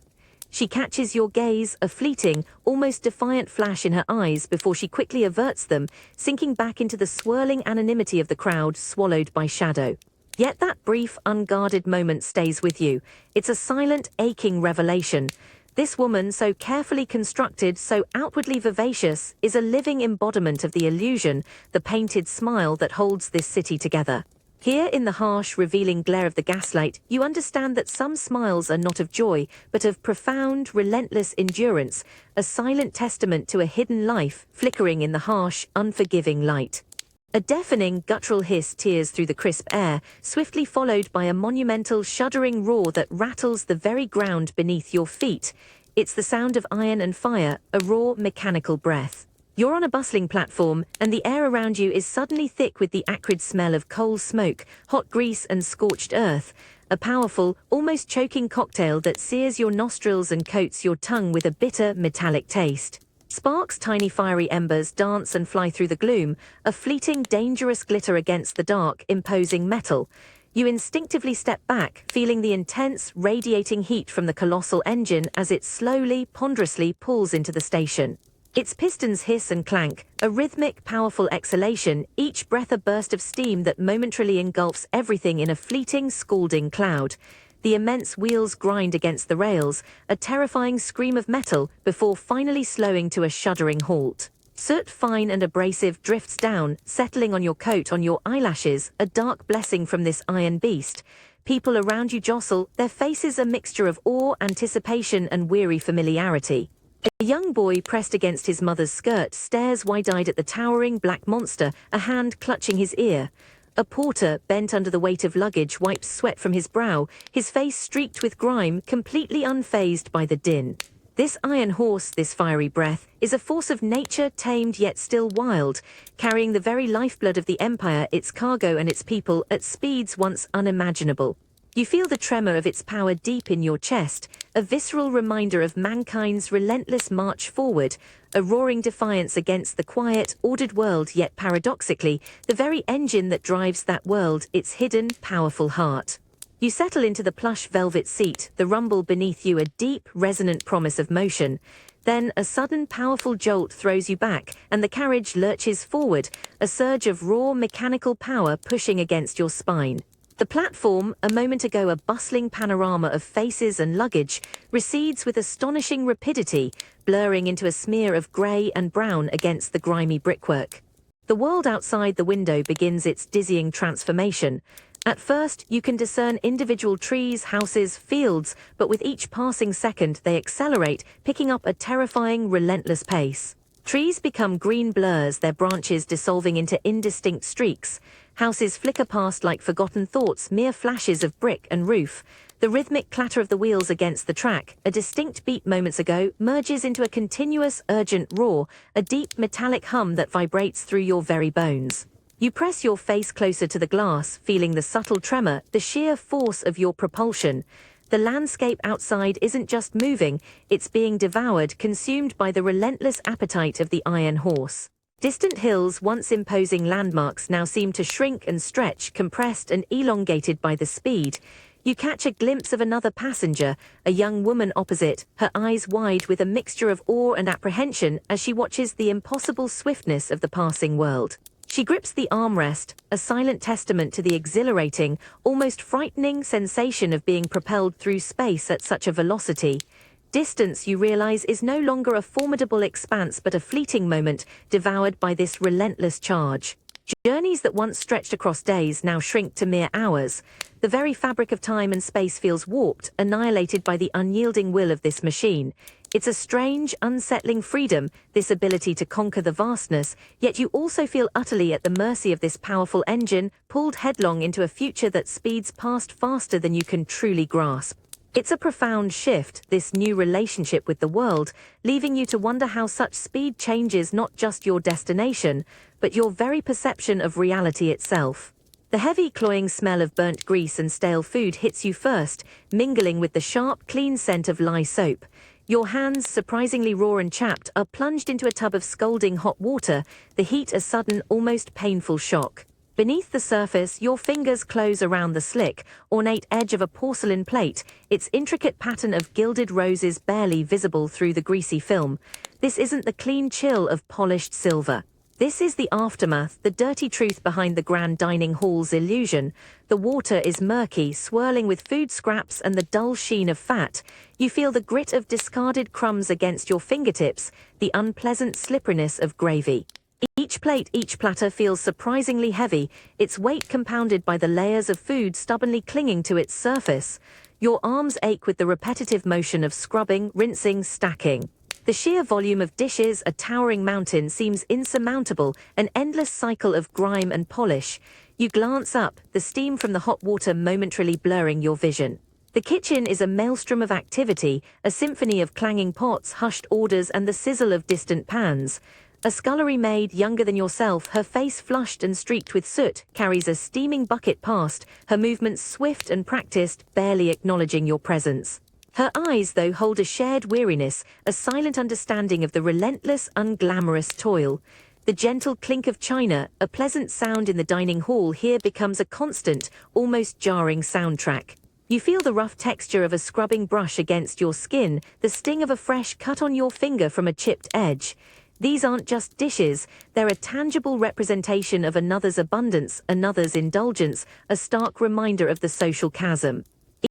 Speaker 1: She catches your gaze, a fleeting, almost defiant flash in her eyes before she quickly averts them, sinking back into the swirling anonymity of the crowd, swallowed by shadow. Yet that brief, unguarded moment stays with you. It's a silent, aching revelation. This woman, so carefully constructed, so outwardly vivacious, is a living embodiment of the illusion, the painted smile that holds this city together. Here, in the harsh, revealing glare of the gaslight, you understand that some smiles are not of joy, but of profound, relentless endurance, a silent testament to a hidden life flickering in the harsh, unforgiving light. A deafening, guttural hiss tears through the crisp air, swiftly followed by a monumental, shuddering roar that rattles the very ground beneath your feet. It's the sound of iron and fire, a raw, mechanical breath. You're on a bustling platform, and the air around you is suddenly thick with the acrid smell of coal smoke, hot grease and scorched earth, a powerful, almost choking cocktail that sears your nostrils and coats your tongue with a bitter, metallic taste. Sparks, tiny fiery embers, dance and fly through the gloom, a fleeting, dangerous glitter against the dark, imposing metal. You instinctively step back, feeling the intense, radiating heat from the colossal engine as it slowly, ponderously pulls into the station. Its pistons hiss and clank, a rhythmic, powerful exhalation, each breath a burst of steam that momentarily engulfs everything in a fleeting, scalding cloud. The immense wheels grind against the rails, a terrifying scream of metal, before finally slowing to a shuddering halt. Soot, fine and abrasive, drifts down, settling on your coat, on your eyelashes, a dark blessing from this iron beast. People around you jostle, their faces a mixture of awe, anticipation and weary familiarity. A young boy pressed against his mother's skirt stares wide-eyed at the towering black monster, a hand clutching his ear. A porter, bent under the weight of luggage, wipes sweat from his brow, his face streaked with grime, completely unfazed by the din. This iron horse, this fiery breath, is a force of nature, tamed yet still wild, carrying the very lifeblood of the empire, its cargo and its people, at speeds once unimaginable. You feel the tremor of its power deep in your chest, a visceral reminder of mankind's relentless march forward, a roaring defiance against the quiet, ordered world, yet paradoxically, the very engine that drives that world, its hidden, powerful heart. You settle into the plush velvet seat, the rumble beneath you a deep, resonant promise of motion. Then a sudden, powerful jolt throws you back, and the carriage lurches forward, a surge of raw, mechanical power pushing against your spine. The platform, a moment ago a bustling panorama of faces and luggage, recedes with astonishing rapidity, blurring into a smear of grey and brown against the grimy brickwork. The world outside the window begins its dizzying transformation. At first, you can discern individual trees, houses, fields, but with each passing second they accelerate, picking up a terrifying, relentless pace. Trees become green blurs, their branches dissolving into indistinct streaks. Houses flicker past like forgotten thoughts, mere flashes of brick and roof. The rhythmic clatter of the wheels against the track, a distinct beat moments ago, merges into a continuous, urgent roar, a deep metallic hum that vibrates through your very bones. You press your face closer to the glass, feeling the subtle tremor, the sheer force of your propulsion. The landscape outside isn't just moving, it's being devoured, consumed by the relentless appetite of the iron horse. Distant hills, once imposing landmarks, now seem to shrink and stretch, compressed and elongated by the speed. You catch a glimpse of another passenger, a young woman opposite, her eyes wide with a mixture of awe and apprehension as she watches the impossible swiftness of the passing world. She grips the armrest, a silent testament to the exhilarating, almost frightening sensation of being propelled through space at such a velocity. Distance, you realize, is no longer a formidable expanse but a fleeting moment, devoured by this relentless charge. Journeys that once stretched across days now shrink to mere hours. The very fabric of time and space feels warped, annihilated by the unyielding will of this machine. It's a strange, unsettling freedom, this ability to conquer the vastness, yet you also feel utterly at the mercy of this powerful engine, pulled headlong into a future that speeds past faster than you can truly grasp. It's a profound shift, this new relationship with the world, leaving you to wonder how such speed changes not just your destination, but your very perception of reality itself. The heavy, cloying smell of burnt grease and stale food hits you first, mingling with the sharp, clean scent of lye soap. Your hands, surprisingly raw and chapped, are plunged into a tub of scalding hot water, the heat a sudden, almost painful shock. Beneath the surface, your fingers close around the slick, ornate edge of a porcelain plate, its intricate pattern of gilded roses barely visible through the greasy film. This isn't the clean chill of polished silver. This is the aftermath, the dirty truth behind the grand dining hall's illusion. The water is murky, swirling with food scraps and the dull sheen of fat. You feel the grit of discarded crumbs against your fingertips, the unpleasant slipperiness of gravy. Each plate, each platter feels surprisingly heavy, its weight compounded by the layers of food stubbornly clinging to its surface. Your arms ache with the repetitive motion of scrubbing, rinsing, stacking. The sheer volume of dishes, a towering mountain, seems insurmountable, an endless cycle of grime and polish. You glance up, the steam from the hot water momentarily blurring your vision. The kitchen is a maelstrom of activity, a symphony of clanging pots, hushed orders, and the sizzle of distant pans. A scullery maid, younger than yourself, her face flushed and streaked with soot, carries a steaming bucket past, her movements swift and practiced, barely acknowledging your presence. Her eyes, though, hold a shared weariness, a silent understanding of the relentless, unglamorous toil. The gentle clink of china, a pleasant sound in the dining hall, here becomes a constant, almost jarring soundtrack. You feel the rough texture of a scrubbing brush against your skin, the sting of a fresh cut on your finger from a chipped edge. These aren't just dishes, they're a tangible representation of another's abundance, another's indulgence, a stark reminder of the social chasm.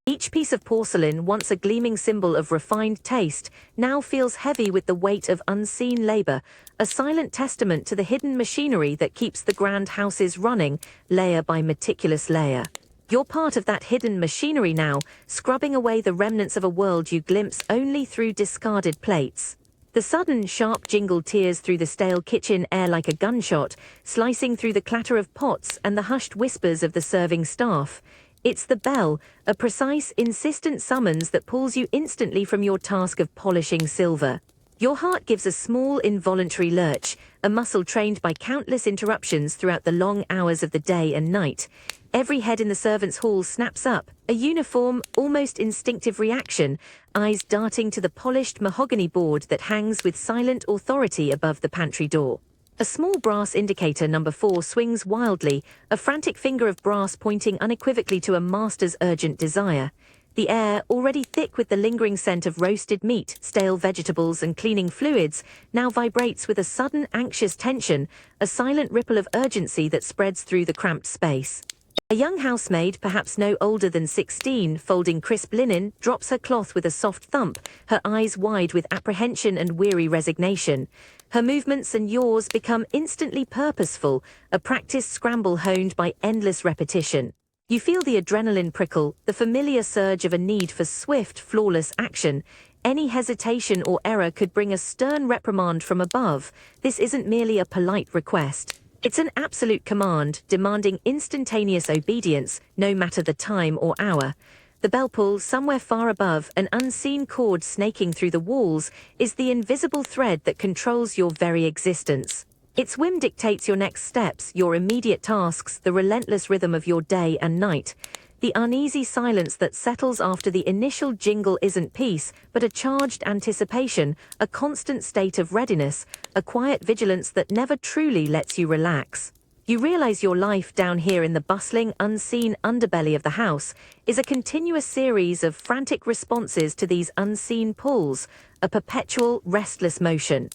Speaker 1: Each piece of porcelain, once a gleaming symbol of refined taste, now feels heavy with the weight of unseen labor, a silent testament to the hidden machinery that keeps the grand houses running, layer by meticulous layer. You're part of that hidden machinery now, scrubbing away the remnants of a world you glimpse only through discarded plates. The sudden, sharp jingle tears through the stale kitchen air like a gunshot, slicing through the clatter of pots and the hushed whispers of the serving staff. It's the bell, a precise, insistent summons that pulls you instantly from your task of polishing silver. Your heart gives a small, involuntary lurch, a muscle trained by countless interruptions throughout the long hours of the day and night. Every head in the servants' hall snaps up, a uniform, almost instinctive reaction, eyes darting to the polished mahogany board that hangs with silent authority above the pantry door. A small brass indicator number 4 swings wildly, a frantic finger of brass pointing unequivocally to a master's urgent desire. The air, already thick with the lingering scent of roasted meat, stale vegetables, and cleaning fluids, now vibrates with a sudden anxious tension, a silent ripple of urgency that spreads through the cramped space. A young housemaid, perhaps no older than 16, folding crisp linen, drops her cloth with a soft thump, her eyes wide with apprehension and weary resignation. Her movements and yours become instantly purposeful, a practiced scramble honed by endless repetition. You feel the adrenaline prickle, the familiar surge of a need for swift, flawless action. Any hesitation or error could bring a stern reprimand from above. This isn't merely a polite request. It's an absolute command, demanding instantaneous obedience, no matter the time or hour. The bell pull, somewhere far above, an unseen cord snaking through the walls, is the invisible thread that controls your very existence. Its whim dictates your next steps, your immediate tasks, the relentless rhythm of your day and night. The uneasy silence that settles after the initial jingle isn't peace, but a charged anticipation, a constant state of readiness, a quiet vigilance that never truly lets you relax. You realize your life down here in the bustling, unseen underbelly of the house is a continuous series of frantic responses to these unseen pulls, a perpetual, restless motion.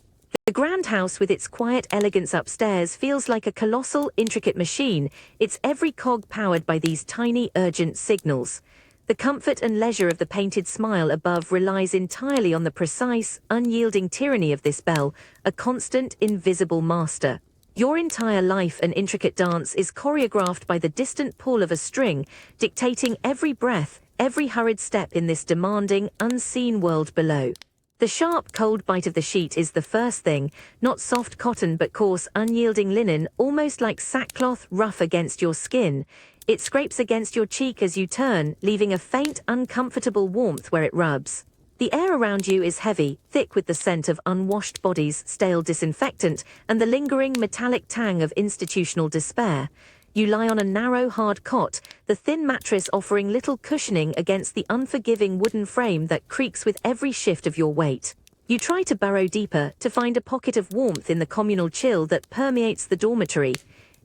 Speaker 1: The grand house with its quiet elegance upstairs feels like a colossal, intricate machine, its every cog powered by these tiny, urgent signals. The comfort and leisure of the painted smile above relies entirely on the precise, unyielding tyranny of this bell, a constant, invisible master. Your entire life and intricate dance is choreographed by the distant pull of a string, dictating every breath, every hurried step in this demanding, unseen world below. The sharp, cold bite of the sheet is the first thing, not soft cotton but coarse, unyielding linen, almost like sackcloth, rough against your skin. It scrapes against your cheek as you turn, leaving a faint, uncomfortable warmth where it rubs. The air around you is heavy, thick with the scent of unwashed bodies, stale disinfectant, and the lingering metallic tang of institutional despair. You lie on a narrow, hard cot, the thin mattress offering little cushioning against the unforgiving wooden frame that creaks with every shift of your weight. You try to burrow deeper, to find a pocket of warmth in the communal chill that permeates the dormitory.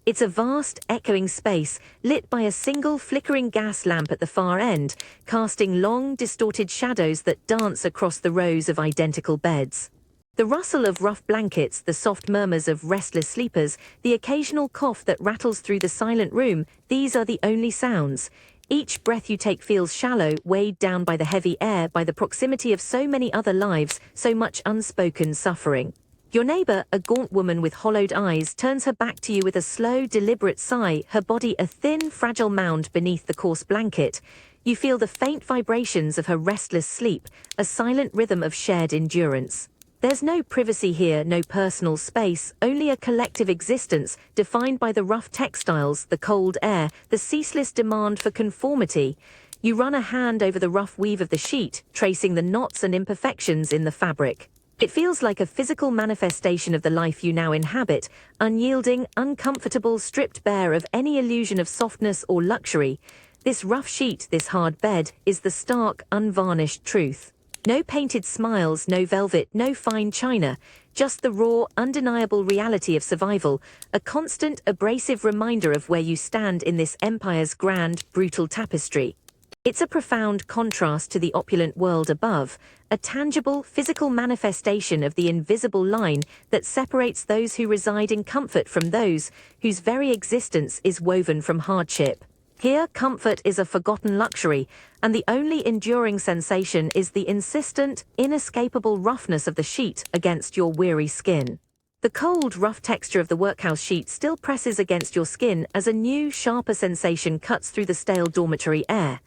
Speaker 1: It's a vast, echoing space, lit by a single flickering gas lamp at the far end, casting long, distorted shadows that dance across the rows of identical beds. The rustle of rough blankets, the soft murmurs of restless sleepers, the occasional cough that rattles through the silent room, these are the only sounds. Each breath you take feels shallow, weighed down by the heavy air, by the proximity of so many other lives, so much unspoken suffering. Your neighbor, a gaunt woman with hollowed eyes, turns her back to you with a slow, deliberate sigh, her body a thin, fragile mound beneath the coarse blanket. You feel the faint vibrations of her restless sleep, a silent rhythm of shared endurance. There's no privacy here, no personal space, only a collective existence defined by the rough textiles, the cold air, the ceaseless demand for conformity. You run a hand over the rough weave of the sheet, tracing the knots and imperfections in the fabric. It feels like a physical manifestation of the life you now inhabit, unyielding, uncomfortable, stripped bare of any illusion of softness or luxury. This rough sheet, this hard bed, is the stark, unvarnished truth. No painted smiles, no velvet, no fine china, just the raw, undeniable reality of survival, a constant, abrasive reminder of where you stand in this empire's grand, brutal tapestry. It's a profound contrast to the opulent world above, a tangible, physical manifestation of the invisible line that separates those who reside in comfort from those whose very existence is woven from hardship. Here, comfort is a forgotten luxury, and the only enduring sensation is the insistent, inescapable roughness of the sheet against your weary skin. The cold, rough texture of the workhouse sheet still presses against your skin as a new, sharper sensation cuts through the stale dormitory air.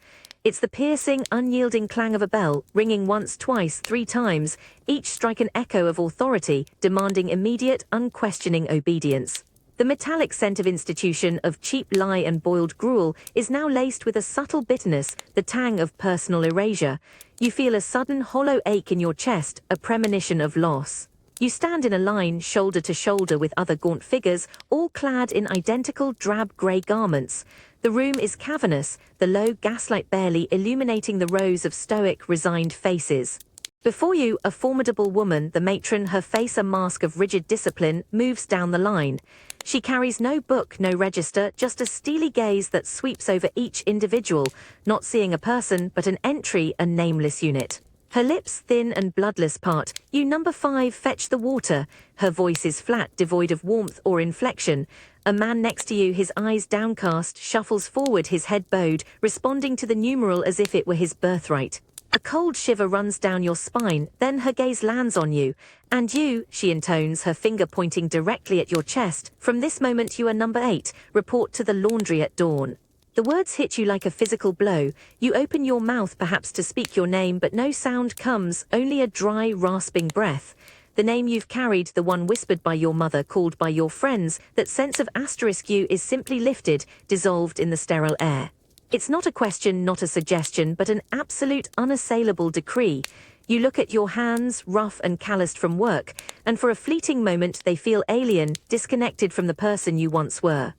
Speaker 1: It's the piercing, unyielding clang of a bell, ringing once, twice, 3 times, each strike an echo of authority, demanding immediate, unquestioning obedience. The metallic scent of institution, of cheap lie and boiled gruel, is now laced with a subtle bitterness, the tang of personal erasure. You feel a sudden hollow ache in your chest, a premonition of loss. You stand in a line, shoulder to shoulder with other gaunt figures, all clad in identical drab grey garments. The room is cavernous, the low gaslight barely illuminating the rows of stoic, resigned faces. Before you, a formidable woman, the matron, her face a mask of rigid discipline, moves down the line. She carries no book, no register, just a steely gaze that sweeps over each individual, not seeing a person, but an entry, a nameless unit. Her lips thin and bloodless part. "You number 5, fetch the water." Her voice is flat, devoid of warmth or inflection. A man next to you, his eyes downcast, shuffles forward, his head bowed, responding to the numeral as if it were his birthright. A cold shiver runs down your spine, then her gaze lands on you. "And you," she intones, her finger pointing directly at your chest, "from this moment you are number 8, report to the laundry at dawn." The words hit you like a physical blow. You open your mouth perhaps to speak your name, but no sound comes, only a dry, rasping breath. The name you've carried, the one whispered by your mother, called by your friends, that sense of asterisk you is simply lifted, dissolved in the sterile air. It's not a question, not a suggestion, but an absolute, unassailable decree. You look at your hands, rough and calloused from work, and for a fleeting moment they feel alien, disconnected from the person you once were.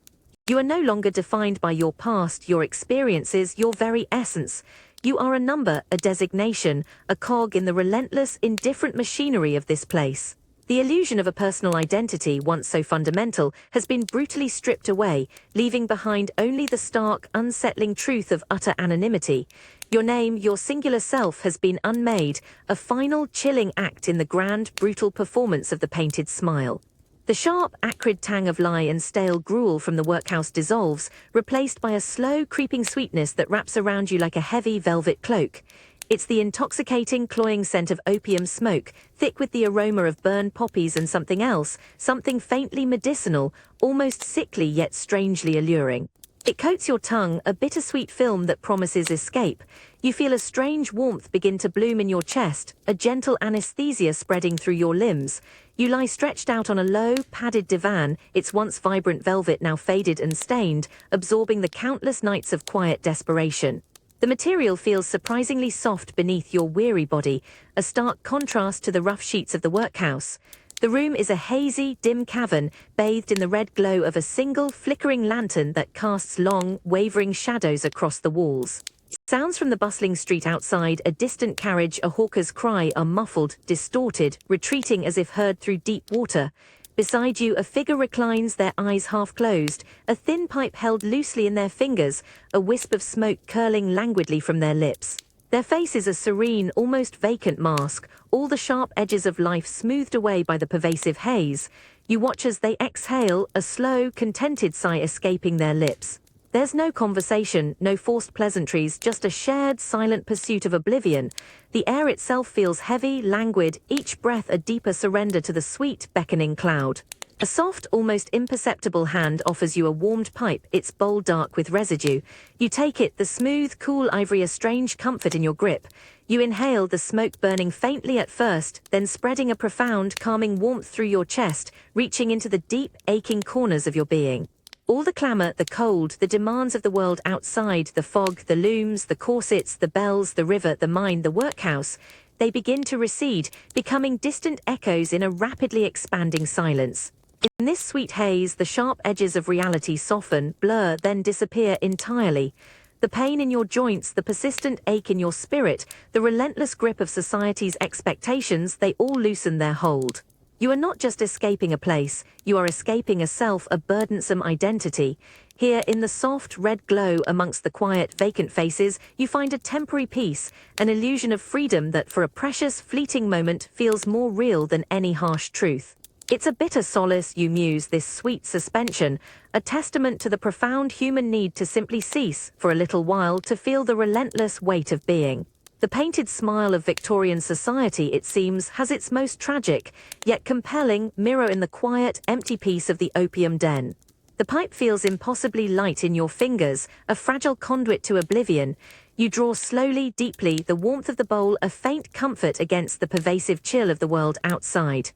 Speaker 1: You are no longer defined by your past, your experiences, your very essence. You are a number, a designation, a cog in the relentless, indifferent machinery of this place. The illusion of a personal identity, once so fundamental, has been brutally stripped away, leaving behind only the stark, unsettling truth of utter anonymity. Your name, your singular self, has been unmade, a final, chilling act in the grand, brutal performance of the painted smile. The sharp, acrid tang of lye and stale gruel from the workhouse dissolves, replaced by a slow, creeping sweetness that wraps around you like a heavy velvet cloak. It's the intoxicating, cloying scent of opium smoke, thick with the aroma of burned poppies and something else, something faintly medicinal, almost sickly yet strangely alluring. It coats your tongue, a bittersweet film that promises escape. You feel a strange warmth begin to bloom in your chest, a gentle anesthesia spreading through your limbs. You lie stretched out on a low, padded divan, its once vibrant velvet now faded and stained, absorbing the countless nights of quiet desperation. The material feels surprisingly soft beneath your weary body, a stark contrast to the rough sheets of the workhouse. The room is a hazy, dim cavern, bathed in the red glow of a single, flickering lantern that casts long, wavering shadows across the walls. Sounds from the bustling street outside, a distant carriage, a hawker's cry are muffled, distorted, retreating as if heard through deep water. Beside you, a figure reclines, their eyes half closed, a thin pipe held loosely in their fingers, a wisp of smoke curling languidly from their lips. Their face is a serene, almost vacant mask, all the sharp edges of life smoothed away by the pervasive haze. You watch as they exhale, a slow, contented sigh escaping their lips. There's no conversation, no forced pleasantries, just a shared, silent pursuit of oblivion. The air itself feels heavy, languid, each breath a deeper surrender to the sweet, beckoning cloud. A soft, almost imperceptible hand offers you a warmed pipe, its bowl dark with residue. You take it, the smooth, cool ivory a strange comfort in your grip. You inhale, the smoke burning faintly at first, then spreading a profound, calming warmth through your chest, reaching into the deep, aching corners of your being. All the clamour, the cold, the demands of the world outside, the fog, the looms, the corsets, the bells, the river, the mine, the workhouse, they begin to recede, becoming distant echoes in a rapidly expanding silence. In this sweet haze, the sharp edges of reality soften, blur, then disappear entirely. The pain in your joints, the persistent ache in your spirit, the relentless grip of society's expectations, they all loosen their hold. You are not just escaping a place, you are escaping a self, a burdensome identity. Here, in the soft, red glow amongst the quiet, vacant faces, you find a temporary peace, an illusion of freedom that for a precious, fleeting moment feels more real than any harsh truth. It's a bitter solace, you muse, this sweet suspension, a testament to the profound human need to simply cease, for a little while, to feel the relentless weight of being. The painted smile of Victorian society, it seems, has its most tragic, yet compelling, mirror in the quiet, empty peace of the opium den. The pipe feels impossibly light in your fingers, a fragile conduit to oblivion. You draw slowly, deeply, the warmth of the bowl a faint comfort against the pervasive chill of the world outside.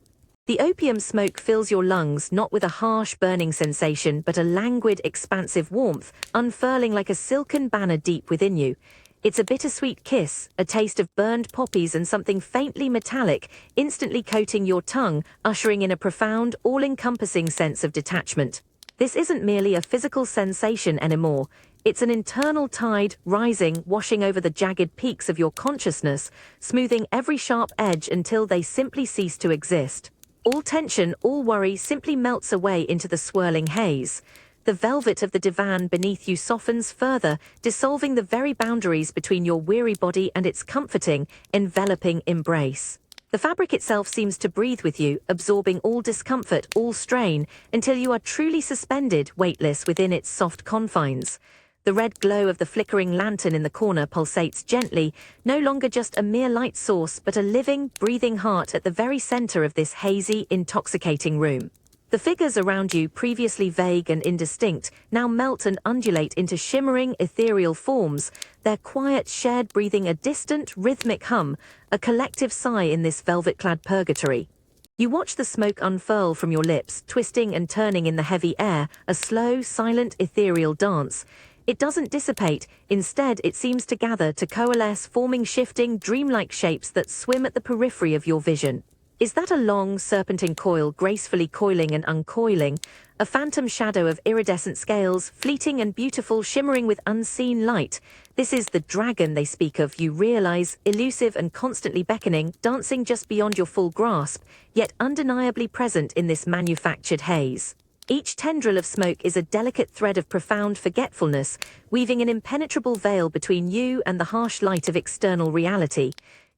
Speaker 1: The opium smoke fills your lungs, not with a harsh, burning sensation, but a languid, expansive warmth, unfurling like a silken banner deep within you. It's a bittersweet kiss, a taste of burned poppies and something faintly metallic, instantly coating your tongue, ushering in a profound, all-encompassing sense of detachment. This isn't merely a physical sensation anymore. It's an internal tide, rising, washing over the jagged peaks of your consciousness, smoothing every sharp edge until they simply cease to exist. All tension, all worry simply melts away into the swirling haze. The velvet of the divan beneath you softens further, dissolving the very boundaries between your weary body and its comforting, enveloping embrace. The fabric itself seems to breathe with you, absorbing all discomfort, all strain, until you are truly suspended, weightless within its soft confines. The red glow of the flickering lantern in the corner pulsates gently, no longer just a mere light source, but a living, breathing heart at the very center of this hazy, intoxicating room. The figures around you, previously vague and indistinct, now melt and undulate into shimmering, ethereal forms, their quiet, shared breathing a distant, rhythmic hum, a collective sigh in this velvet-clad purgatory. You watch the smoke unfurl from your lips, twisting and turning in the heavy air, a slow, silent, ethereal dance. It doesn't dissipate, instead it seems to gather, to coalesce, forming shifting, dreamlike shapes that swim at the periphery of your vision. Is that a long, serpentine coil gracefully coiling and uncoiling? A phantom shadow of iridescent scales, fleeting and beautiful, shimmering with unseen light. This is the dragon they speak of, you realize, elusive and constantly beckoning, dancing just beyond your full grasp, yet undeniably present in this manufactured haze. Each tendril of smoke is a delicate thread of profound forgetfulness, weaving an impenetrable veil between you and the harsh light of external reality.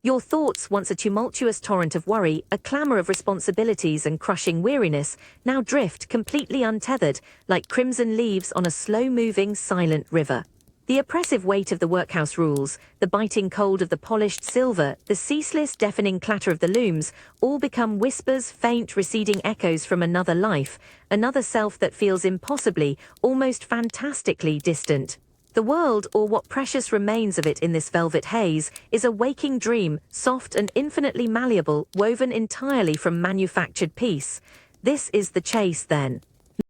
Speaker 1: Your thoughts, once a tumultuous torrent of worry, a clamor of responsibilities and crushing weariness, now drift completely untethered, like crimson leaves on a slow-moving, silent river. The oppressive weight of the workhouse rules, the biting cold of the polished silver, the ceaseless, deafening clatter of the looms, all become whispers, faint, receding echoes from another life, another self that feels impossibly, almost fantastically distant. The world, or what precious remains of it in this velvet haze, is a waking dream, soft and infinitely malleable, woven entirely from manufactured peace. This is the chase, then.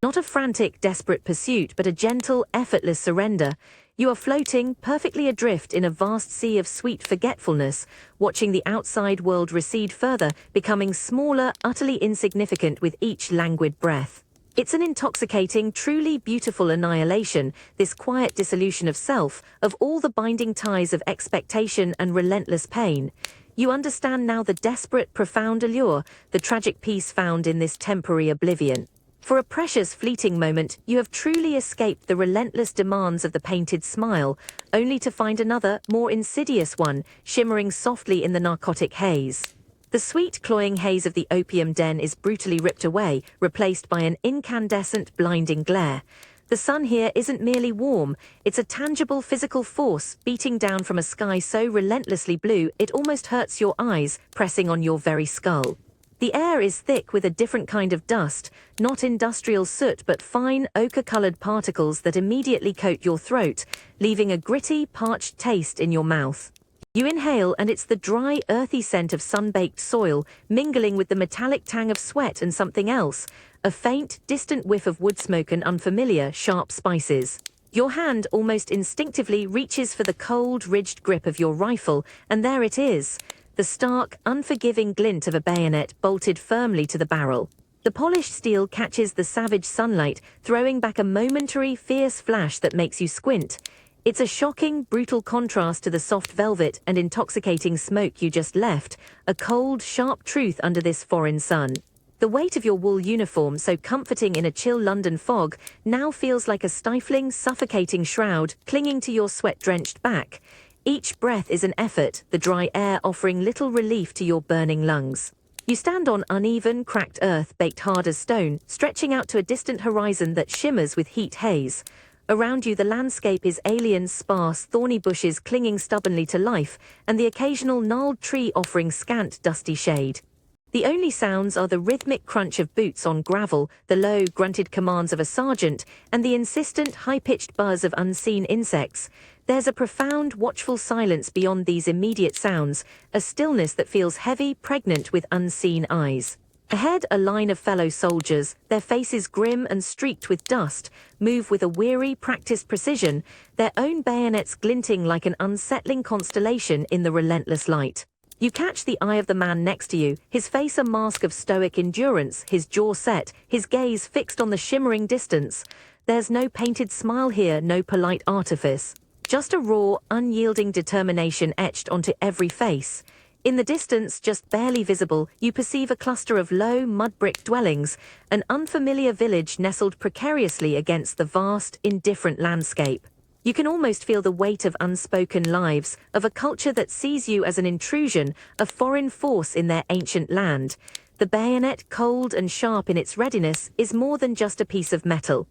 Speaker 1: Not a frantic, desperate pursuit, but a gentle, effortless surrender. You are floating, perfectly adrift in a vast sea of sweet forgetfulness, watching the outside world recede further, becoming smaller, utterly insignificant with each languid breath. It's an intoxicating, truly beautiful annihilation, this quiet dissolution of self, of all the binding ties of expectation and relentless pain. You understand now the desperate, profound allure, the tragic peace found in this temporary oblivion. For a precious, fleeting moment, you have truly escaped the relentless demands of the painted smile, only to find another, more insidious one, shimmering softly in the narcotic haze. The sweet, cloying haze of the opium den is brutally ripped away, replaced by an incandescent, blinding glare. The sun here isn't merely warm, it's a tangible physical force beating down from a sky so relentlessly blue it almost hurts your eyes, pressing on your very skull. The air is thick with a different kind of dust, not industrial soot but fine, ochre-colored particles that immediately coat your throat, leaving a gritty, parched taste in your mouth. You inhale and it's the dry, earthy scent of sun-baked soil, mingling with the metallic tang of sweat and something else, a faint, distant whiff of wood smoke and unfamiliar, sharp spices. Your hand almost instinctively reaches for the cold, ridged grip of your rifle, and there it is, the stark, unforgiving glint of a bayonet bolted firmly to the barrel. The polished steel catches the savage sunlight, throwing back a momentary, fierce flash that makes you squint. It's a shocking, brutal contrast to the soft velvet and intoxicating smoke you just left, a cold, sharp truth under this foreign sun. The weight of your wool uniform, so comforting in a chill London fog, now feels like a stifling, suffocating shroud clinging to your sweat-drenched back. Each breath is an effort, the dry air offering little relief to your burning lungs. You stand on uneven, cracked earth baked hard as stone, stretching out to a distant horizon that shimmers with heat haze. Around you the landscape is alien, sparse, thorny bushes clinging stubbornly to life, and the occasional gnarled tree offering scant, dusty shade. The only sounds are the rhythmic crunch of boots on gravel, the low, grunted commands of a sergeant, and the insistent, high-pitched buzz of unseen insects. There's a profound, watchful silence beyond these immediate sounds, a stillness that feels heavy, pregnant with unseen eyes. Ahead, a line of fellow soldiers, their faces grim and streaked with dust, move with a weary, practiced precision, their own bayonets glinting like an unsettling constellation in the relentless light. You catch the eye of the man next to you, his face a mask of stoic endurance, his jaw set, his gaze fixed on the shimmering distance. There's no painted smile here, no polite artifice. Just a raw, unyielding determination etched onto every face. In the distance, just barely visible, you perceive a cluster of low, mud-brick dwellings, an unfamiliar village nestled precariously against the vast, indifferent landscape. You can almost feel the weight of unspoken lives, of a culture that sees you as an intrusion, a foreign force in their ancient land. The bayonet, cold and sharp in its readiness, is more than just a piece of metal.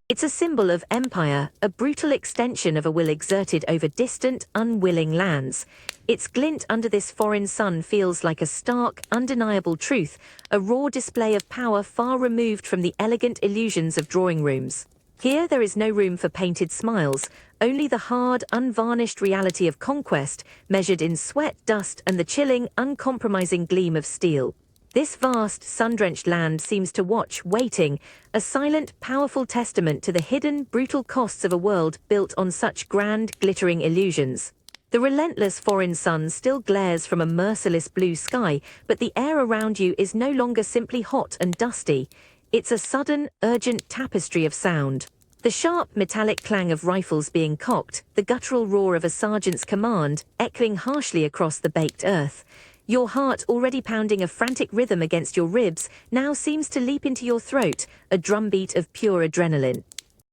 Speaker 1: It's a symbol of empire, a brutal extension of a will exerted over distant, unwilling lands. Its glint under this foreign sun feels like a stark, undeniable truth, a raw display of power far removed from the elegant illusions of drawing rooms. Here there is no room for painted smiles, only the hard, unvarnished reality of conquest, measured in sweat, dust, and the chilling, uncompromising gleam of steel. This vast, sun-drenched land seems to watch, waiting, a silent, powerful testament to the hidden, brutal costs of a world built on such grand, glittering illusions. The relentless foreign sun still glares from a merciless blue sky, but the air around you is no longer simply hot and dusty. It's a sudden, urgent tapestry of sound. The sharp, metallic clang of rifles being cocked, the guttural roar of a sergeant's command, echoing harshly across the baked earth. Your heart, already pounding a frantic rhythm against your ribs, now seems to leap into your throat, a drumbeat of pure adrenaline.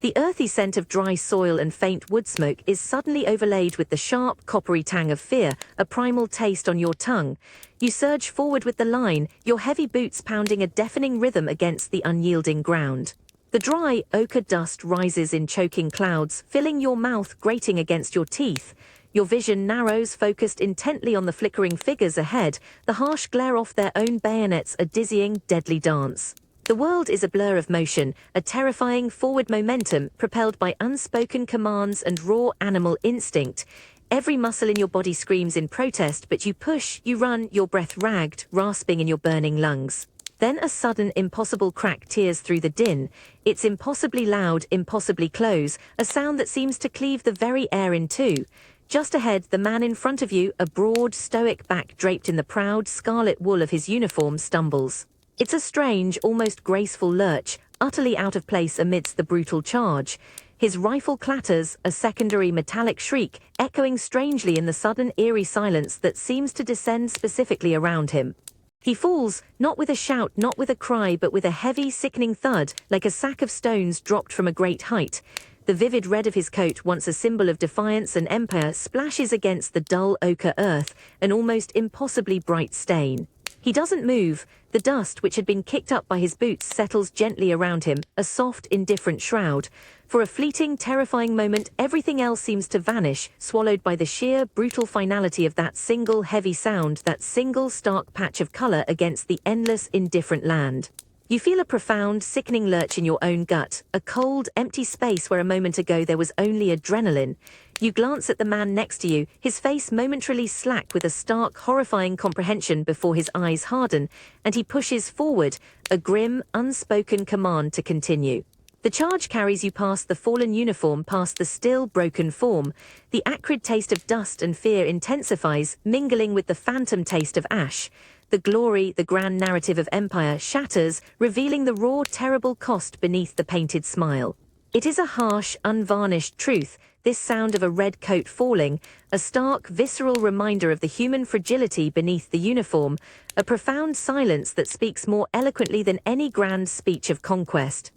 Speaker 1: The earthy scent of dry soil and faint wood smoke is suddenly overlaid with the sharp, coppery tang of fear, a primal taste on your tongue. You surge forward with the line, your heavy boots pounding a deafening rhythm against the unyielding ground. The dry, ochre dust rises in choking clouds, filling your mouth, grating against your teeth. Your vision narrows, focused intently on the flickering figures ahead, the harsh glare off their own bayonets a dizzying, deadly dance. The world is a blur of motion, a terrifying forward momentum propelled by unspoken commands and raw animal instinct. Every muscle in your body screams in protest, but you push, you run, your breath ragged, rasping in your burning lungs. Then a sudden, impossible crack tears through the din. It's impossibly loud, impossibly close, a sound that seems to cleave the very air in two. Just ahead, the man in front of you, a broad, stoic back draped in the proud, scarlet wool of his uniform, stumbles. It's a strange, almost graceful lurch, utterly out of place amidst the brutal charge. His rifle clatters, a secondary metallic shriek, echoing strangely in the sudden eerie silence that seems to descend specifically around him. He falls, not with a shout, not with a cry, but with a heavy, sickening thud, like a sack of stones dropped from a great height. The vivid red of his coat, once a symbol of defiance and empire, splashes against the dull ochre earth, an almost impossibly bright stain. He doesn't move. The dust, which had been kicked up by his boots, settles gently around him, a soft, indifferent shroud. For a fleeting, terrifying moment, everything else seems to vanish, swallowed by the sheer, brutal finality of that single, heavy sound, that single, stark patch of color against the endless, indifferent land. You feel a profound, sickening lurch in your own gut, a cold, empty space where a moment ago there was only adrenaline. You glance at the man next to you, his face momentarily slack with a stark, horrifying comprehension before his eyes harden, and he pushes forward, a grim, unspoken command to continue. The charge carries you past the fallen uniform, past the still, broken form. The acrid taste of dust and fear intensifies, mingling with the phantom taste of ash. The glory, the grand narrative of empire, shatters, revealing the raw, terrible cost beneath the painted smile. It is a harsh, unvarnished truth, this sound of a red coat falling, a stark, visceral reminder of the human fragility beneath the uniform, a profound silence that speaks more eloquently than any grand speech of conquest.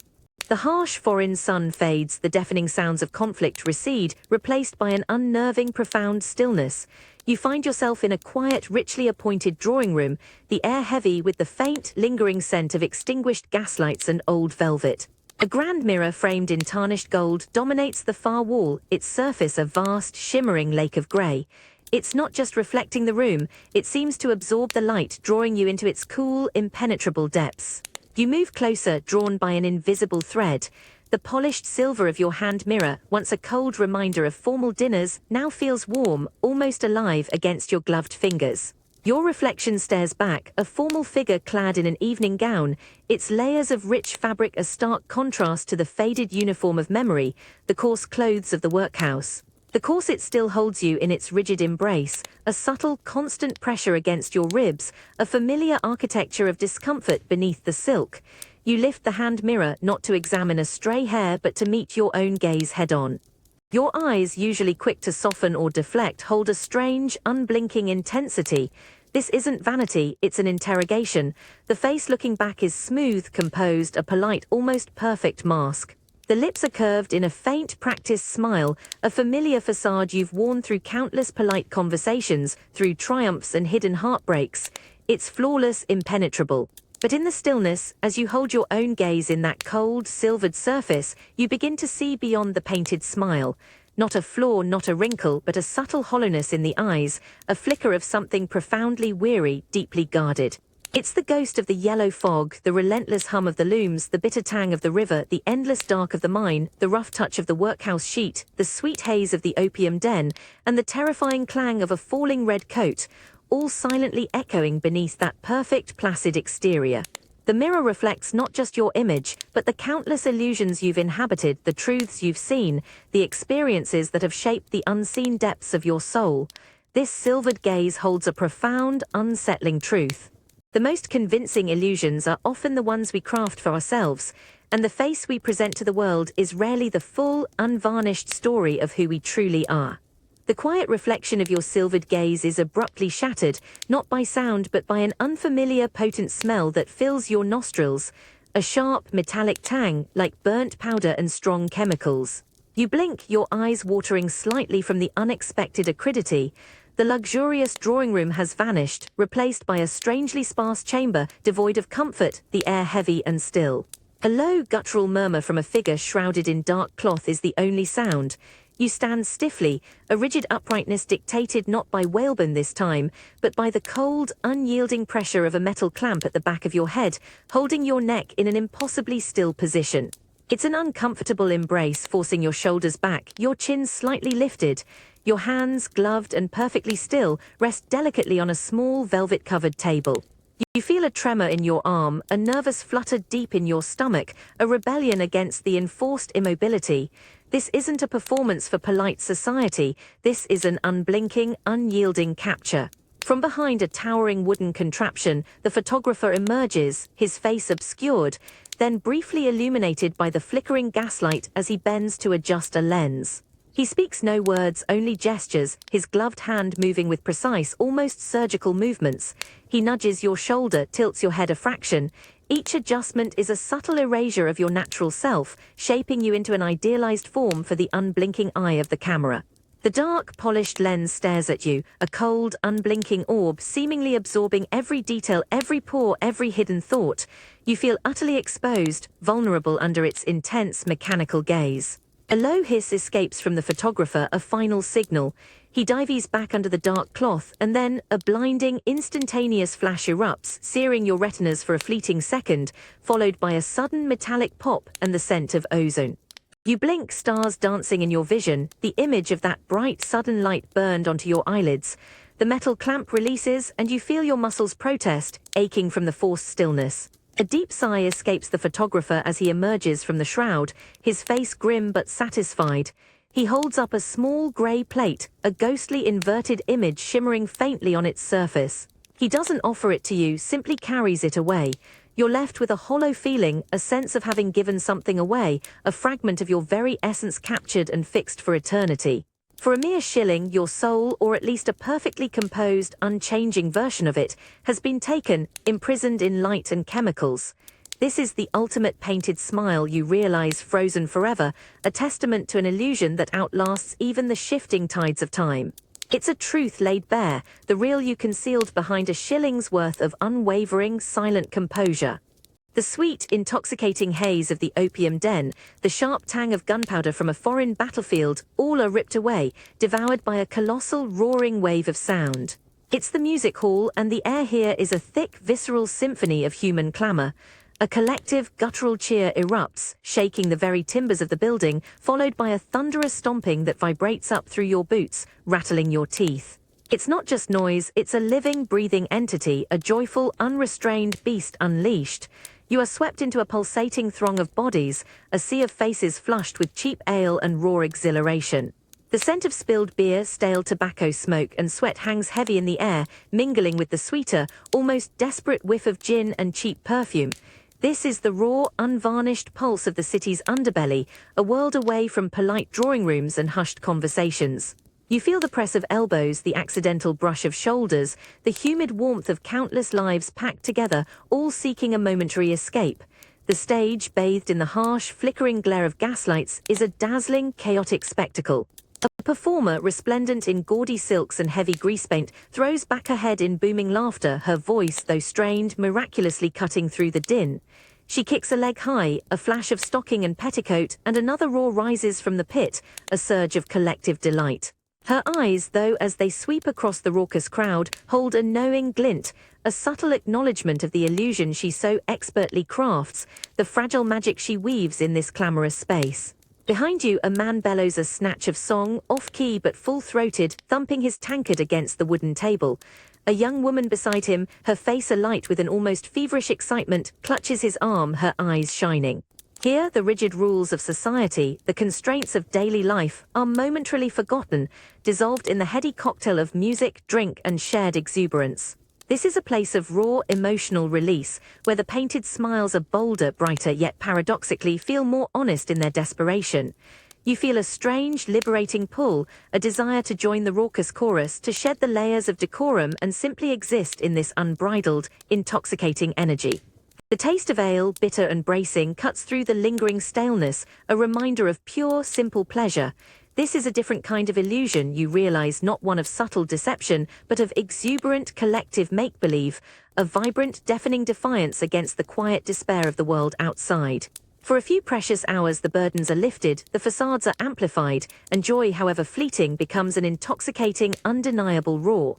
Speaker 1: The harsh foreign sun fades, the deafening sounds of conflict recede, replaced by an unnerving, profound stillness. You find yourself in a quiet, richly appointed drawing room, the air heavy with the faint, lingering scent of extinguished gaslights and old velvet. A grand mirror framed in tarnished gold dominates the far wall, its surface a vast, shimmering lake of grey. It's not just reflecting the room, it seems to absorb the light, drawing you into its cool, impenetrable depths. You move closer, drawn by an invisible thread. The polished silver of your hand mirror, once a cold reminder of formal dinners, now feels warm, almost alive against your gloved fingers. Your reflection stares back, a formal figure clad in an evening gown, its layers of rich fabric a stark contrast to the faded uniform of memory, the coarse clothes of the workhouse. The corset still holds you in its rigid embrace, a subtle, constant pressure against your ribs, a familiar architecture of discomfort beneath the silk. You lift the hand mirror not to examine a stray hair but to meet your own gaze head-on. Your eyes, usually quick to soften or deflect, hold a strange, unblinking intensity. This isn't vanity, it's an interrogation. The face looking back is smooth, composed, a polite, almost perfect mask. The lips are curved in a faint, practiced smile, a familiar facade you've worn through countless polite conversations, through triumphs and hidden heartbreaks. It's flawless, impenetrable. But in the stillness, as you hold your own gaze in that cold, silvered surface, you begin to see beyond the painted smile. Not a flaw, not a wrinkle, but a subtle hollowness in the eyes, a flicker of something profoundly weary, deeply guarded. It's the ghost of the yellow fog, the relentless hum of the looms, the bitter tang of the river, the endless dark of the mine, the rough touch of the workhouse sheet, the sweet haze of the opium den, and the terrifying clang of a falling red coat, all silently echoing beneath that perfect, placid exterior. The mirror reflects not just your image, but the countless illusions you've inhabited, the truths you've seen, the experiences that have shaped the unseen depths of your soul. This silvered gaze holds a profound, unsettling truth. The most convincing illusions are often the ones we craft for ourselves, and the face we present to the world is rarely the full, unvarnished story of who we truly are. The quiet reflection of your silvered gaze is abruptly shattered, not by sound but by an unfamiliar potent smell that fills your nostrils, a sharp, metallic tang like burnt powder and strong chemicals. You blink, your eyes watering slightly from the unexpected acridity. The luxurious drawing room has vanished, replaced by a strangely sparse chamber devoid of comfort, the air heavy and still. A low, guttural murmur from a figure shrouded in dark cloth is the only sound. You stand stiffly, a rigid uprightness dictated not by whalebone this time, but by the cold, unyielding pressure of a metal clamp at the back of your head, holding your neck in an impossibly still position. It's an uncomfortable embrace, forcing your shoulders back, your chin slightly lifted. Your hands, gloved and perfectly still, rest delicately on a small velvet-covered table. You feel a tremor in your arm, a nervous flutter deep in your stomach, a rebellion against the enforced immobility. This isn't a performance for polite society, this is an unblinking, unyielding capture. From behind a towering wooden contraption, the photographer emerges, his face obscured, then briefly illuminated by the flickering gaslight as he bends to adjust a lens. He speaks no words, only gestures, his gloved hand moving with precise, almost surgical movements. He nudges your shoulder, tilts your head a fraction. Each adjustment is a subtle erasure of your natural self, shaping you into an idealized form for the unblinking eye of the camera. The dark, polished lens stares at you, a cold, unblinking orb, seemingly absorbing every detail, every pore, every hidden thought. You feel utterly exposed, vulnerable under its intense, mechanical gaze. A low hiss escapes from the photographer, a final signal. He dives back under the dark cloth, and then a blinding, instantaneous flash erupts, searing your retinas for a fleeting second, followed by a sudden metallic pop and the scent of ozone. You blink, stars dancing in your vision, the image of that bright, sudden light burned onto your eyelids. The metal clamp releases, and you feel your muscles protest, aching from the forced stillness. A deep sigh escapes the photographer as he emerges from the shroud, his face grim but satisfied. He holds up a small grey plate, a ghostly inverted image shimmering faintly on its surface. He doesn't offer it to you, simply carries it away. You're left with a hollow feeling, a sense of having given something away, a fragment of your very essence captured and fixed for eternity. For a mere shilling, your soul, or at least a perfectly composed, unchanging version of it, has been taken, imprisoned in light and chemicals. This is the ultimate painted smile, you realize, frozen forever, a testament to an illusion that outlasts even the shifting tides of time. It's a truth laid bare, the real you concealed behind a shilling's worth of unwavering, silent composure. The sweet, intoxicating haze of the opium den, the sharp tang of gunpowder from a foreign battlefield, all are ripped away, devoured by a colossal, roaring wave of sound. It's the music hall, and the air here is a thick, visceral symphony of human clamor. A collective, guttural cheer erupts, shaking the very timbers of the building, followed by a thunderous stomping that vibrates up through your boots, rattling your teeth. It's not just noise, it's a living, breathing entity, a joyful, unrestrained beast unleashed. You are swept into a pulsating throng of bodies, a sea of faces flushed with cheap ale and raw exhilaration. The scent of spilled beer, stale tobacco smoke, and sweat hangs heavy in the air, mingling with the sweeter, almost desperate whiff of gin and cheap perfume. This is the raw, unvarnished pulse of the city's underbelly, a world away from polite drawing rooms and hushed conversations. You feel the press of elbows, the accidental brush of shoulders, the humid warmth of countless lives packed together, all seeking a momentary escape. The stage, bathed in the harsh, flickering glare of gaslights, is a dazzling, chaotic spectacle. The performer, resplendent in gaudy silks and heavy grease paint, throws back her head in booming laughter, her voice, though strained, miraculously cutting through the din. She kicks a leg high, a flash of stocking and petticoat, and another roar rises from the pit, a surge of collective delight. Her eyes, though, as they sweep across the raucous crowd, hold a knowing glint, a subtle acknowledgement of the illusion she so expertly crafts, the fragile magic she weaves in this clamorous space. Behind you, a man bellows a snatch of song, off-key but full-throated, thumping his tankard against the wooden table. A young woman beside him, her face alight with an almost feverish excitement, clutches his arm, her eyes shining. Here, the rigid rules of society, the constraints of daily life, are momentarily forgotten, dissolved in the heady cocktail of music, drink, and shared exuberance. This is a place of raw emotional release, where the painted smiles are bolder, brighter, yet paradoxically feel more honest in their desperation. You feel a strange, liberating pull, a desire to join the raucous chorus, to shed the layers of decorum and simply exist in this unbridled, intoxicating energy. The taste of ale, bitter and bracing, cuts through the lingering staleness, a reminder of pure, simple pleasure. This is a different kind of illusion, you realize, not one of subtle deception, but of exuberant collective make-believe, a vibrant, deafening defiance against the quiet despair of the world outside. For a few precious hours the burdens are lifted, the facades are amplified, and joy, however fleeting, becomes an intoxicating, undeniable roar.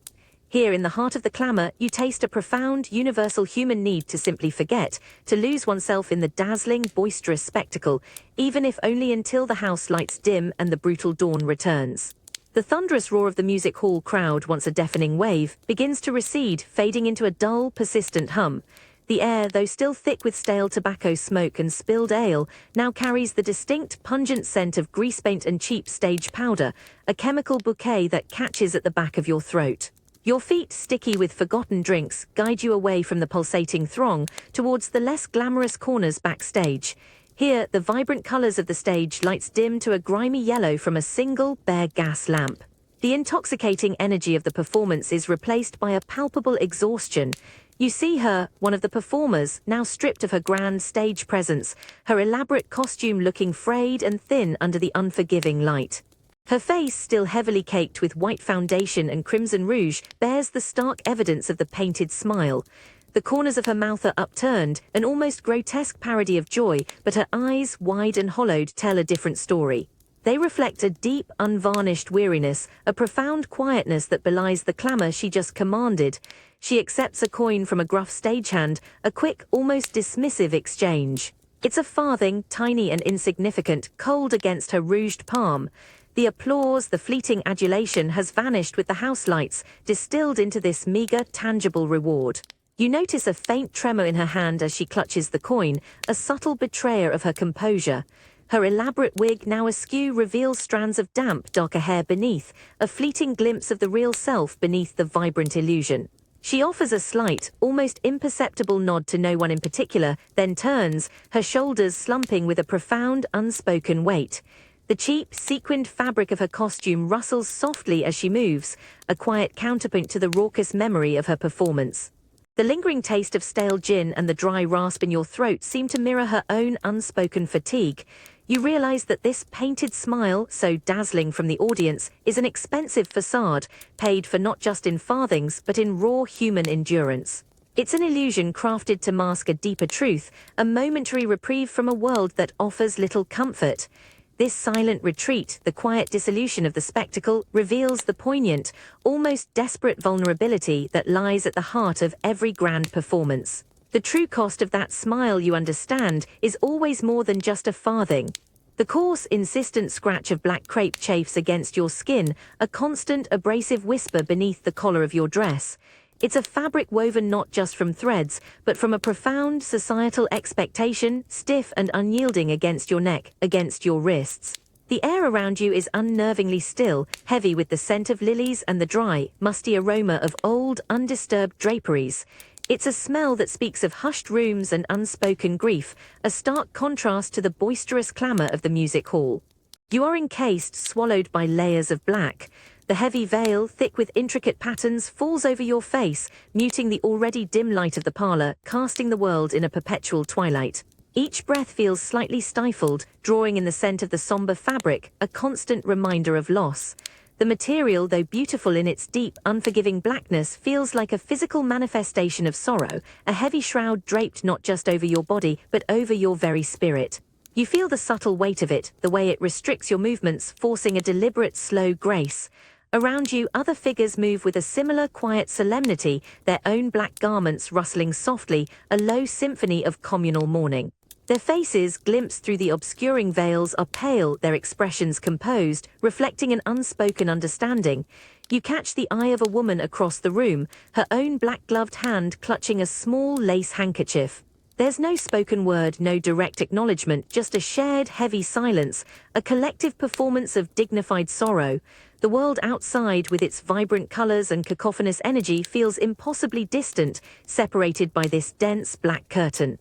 Speaker 1: Here, in the heart of the clamour, you taste a profound, universal human need to simply forget, to lose oneself in the dazzling, boisterous spectacle, even if only until the house lights dim and the brutal dawn returns. The thunderous roar of the music hall crowd, once a deafening wave, begins to recede, fading into a dull, persistent hum. The air, though still thick with stale tobacco smoke and spilled ale, now carries the distinct, pungent scent of grease paint and cheap stage powder, a chemical bouquet that catches at the back of your throat. Your feet, sticky with forgotten drinks, guide you away from the pulsating throng towards the less glamorous corners backstage. Here, the vibrant colors of the stage lights dim to a grimy yellow from a single, bare gas lamp. The intoxicating energy of the performance is replaced by a palpable exhaustion. You see her, one of the performers, now stripped of her grand stage presence, her elaborate costume looking frayed and thin under the unforgiving light. Her face, still heavily caked with white foundation and crimson rouge, bears the stark evidence of the painted smile. The corners of her mouth are upturned, an almost grotesque parody of joy, but her eyes, wide and hollowed, tell a different story. They reflect a deep, unvarnished weariness, a profound quietness that belies the clamour she just commanded. She accepts a coin from a gruff stagehand, a quick, almost dismissive exchange. It's a farthing, tiny and insignificant, cold against her rouged palm. The applause, the fleeting adulation has vanished with the house lights, distilled into this meager, tangible reward. You notice a faint tremor in her hand as she clutches the coin, a subtle betrayer of her composure. Her elaborate wig, now askew, reveals strands of damp, darker hair beneath, a fleeting glimpse of the real self beneath the vibrant illusion. She offers a slight, almost imperceptible nod to no one in particular, then turns, her shoulders slumping with a profound, unspoken weight. The cheap, sequined fabric of her costume rustles softly as she moves, a quiet counterpoint to the raucous memory of her performance. The lingering taste of stale gin and the dry rasp in your throat seem to mirror her own unspoken fatigue. You realize that this painted smile, so dazzling from the audience, is an expensive facade, paid for not just in farthings, but in raw human endurance. It's an illusion crafted to mask a deeper truth, a momentary reprieve from a world that offers little comfort. This silent retreat, the quiet dissolution of the spectacle, reveals the poignant, almost desperate vulnerability that lies at the heart of every grand performance. The true cost of that smile, you understand, is always more than just a farthing. The coarse, insistent scratch of black crepe chafes against your skin, a constant, abrasive whisper beneath the collar of your dress. It's a fabric woven not just from threads, but from a profound societal expectation, stiff and unyielding against your neck, against your wrists. The air around you is unnervingly still, heavy with the scent of lilies and the dry, musty aroma of old, undisturbed draperies. It's a smell that speaks of hushed rooms and unspoken grief, a stark contrast to the boisterous clamour of the music hall. You are encased, swallowed by layers of black. The heavy veil, thick with intricate patterns, falls over your face, muting the already dim light of the parlour, casting the world in a perpetual twilight. Each breath feels slightly stifled, drawing in the scent of the somber fabric, a constant reminder of loss. The material, though beautiful in its deep, unforgiving blackness, feels like a physical manifestation of sorrow, a heavy shroud draped not just over your body, but over your very spirit. You feel the subtle weight of it, the way it restricts your movements, forcing a deliberate, slow grace. Around you, other figures move with a similar quiet solemnity, their own black garments rustling softly, a low symphony of communal mourning. Their faces, glimpsed through the obscuring veils, are pale, their expressions composed, reflecting an unspoken understanding. You catch the eye of a woman across the room, her own black-gloved hand clutching a small lace handkerchief. There's no spoken word, no direct acknowledgement, just a shared, heavy silence, a collective performance of dignified sorrow. The world outside, with its vibrant colors and cacophonous energy, feels impossibly distant, separated by this dense black curtain.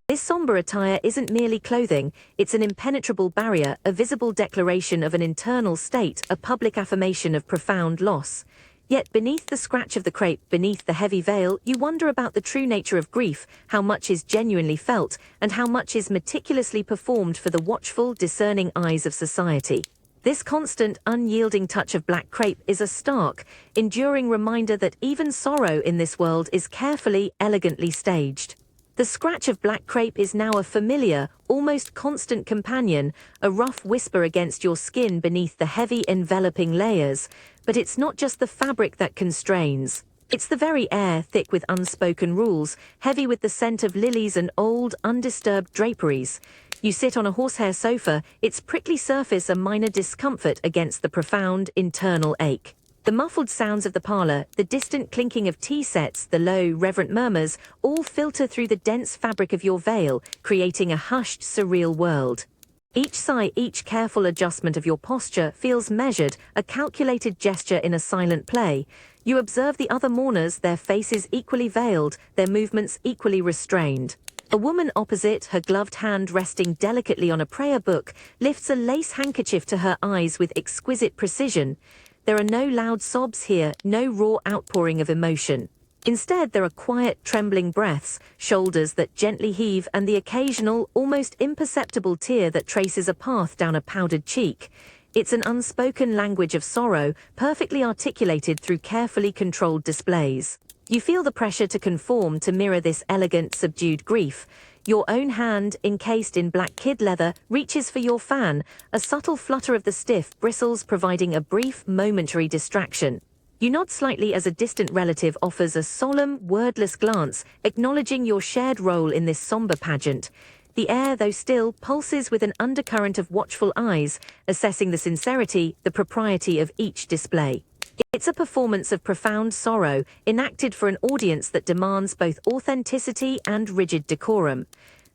Speaker 1: This somber attire isn't merely clothing, it's an impenetrable barrier, a visible declaration of an internal state, a public affirmation of profound loss. Yet beneath the scratch of the crepe, beneath the heavy veil, you wonder about the true nature of grief, how much is genuinely felt, and how much is meticulously performed for the watchful, discerning eyes of society. This constant, unyielding touch of black crepe is a stark, enduring reminder that even sorrow in this world is carefully, elegantly staged. The scratch of black crepe is now a familiar, almost constant companion, a rough whisper against your skin beneath the heavy enveloping layers. But it's not just the fabric that constrains. It's the very air, thick with unspoken rules, heavy with the scent of lilies and old, undisturbed draperies. You sit on a horsehair sofa, its prickly surface a minor discomfort against the profound, internal ache. The muffled sounds of the parlor, the distant clinking of tea sets, the low, reverent murmurs, all filter through the dense fabric of your veil, creating a hushed, surreal world. Each sigh, each careful adjustment of your posture feels measured, a calculated gesture in a silent play. You observe the other mourners, their faces equally veiled, their movements equally restrained. A woman opposite, her gloved hand resting delicately on a prayer book, lifts a lace handkerchief to her eyes with exquisite precision. There are no loud sobs here, no raw outpouring of emotion. Instead, there are quiet, trembling breaths, shoulders that gently heave, and the occasional, almost imperceptible tear that traces a path down a powdered cheek. It's an unspoken language of sorrow, perfectly articulated through carefully controlled displays. You feel the pressure to conform, to mirror this elegant, subdued grief. Your own hand, encased in black kid leather, reaches for your fan, a subtle flutter of the stiff bristles providing a brief, momentary distraction. You nod slightly as a distant relative offers a solemn, wordless glance, acknowledging your shared role in this somber pageant. The air, though still, pulses with an undercurrent of watchful eyes, assessing the sincerity, the propriety of each display. It's a performance of profound sorrow, enacted for an audience that demands both authenticity and rigid decorum.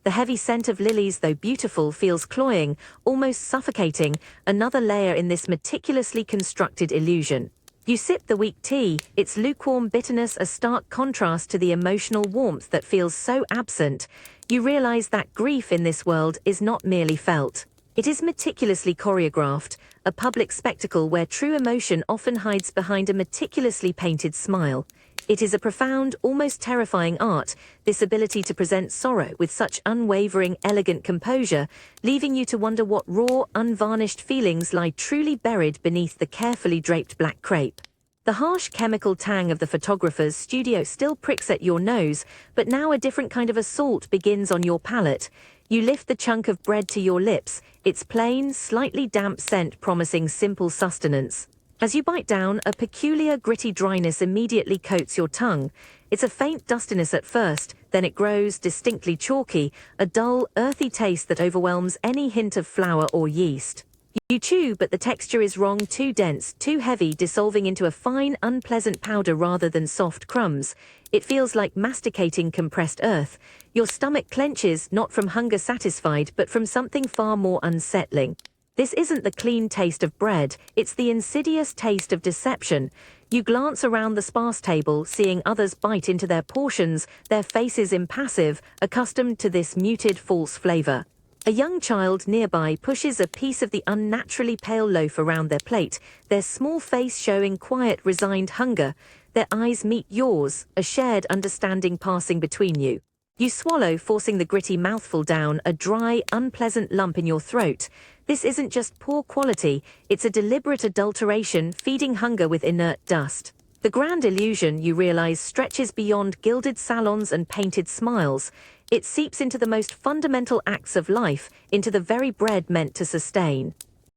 Speaker 1: The heavy scent of lilies, though beautiful, feels cloying, almost suffocating, another layer in this meticulously constructed illusion. You sip the weak tea, its lukewarm bitterness a stark contrast to the emotional warmth that feels so absent. You realize that grief in this world is not merely felt. It is meticulously choreographed, a public spectacle where true emotion often hides behind a meticulously painted smile. It is a profound, almost terrifying art, this ability to present sorrow with such unwavering, elegant composure, leaving you to wonder what raw, unvarnished feelings lie truly buried beneath the carefully draped black crepe. The harsh chemical tang of the photographer's studio still pricks at your nose, but now a different kind of assault begins on your palate. You lift the chunk of bread to your lips, its plain, slightly damp scent promising simple sustenance. As you bite down, a peculiar gritty dryness immediately coats your tongue. It's a faint dustiness at first, then it grows distinctly chalky, a dull, earthy taste that overwhelms any hint of flour or yeast. You chew, but the texture is wrong, too dense, too heavy, dissolving into a fine, unpleasant powder rather than soft crumbs. It feels like masticating compressed earth. Your stomach clenches, not from hunger satisfied, but from something far more unsettling. This isn't the clean taste of bread, it's the insidious taste of deception. You glance around the sparse table, seeing others bite into their portions, their faces impassive, accustomed to this muted false flavor. A young child nearby pushes a piece of the unnaturally pale loaf around their plate, their small face showing quiet, resigned hunger. Their eyes meet yours, a shared understanding passing between you. You swallow, forcing the gritty mouthful down, a dry, unpleasant lump in your throat. This isn't just poor quality, it's a deliberate adulteration, feeding hunger with inert dust. The grand illusion, you realize, stretches beyond gilded salons and painted smiles. It seeps into the most fundamental acts of life, into the very bread meant to sustain.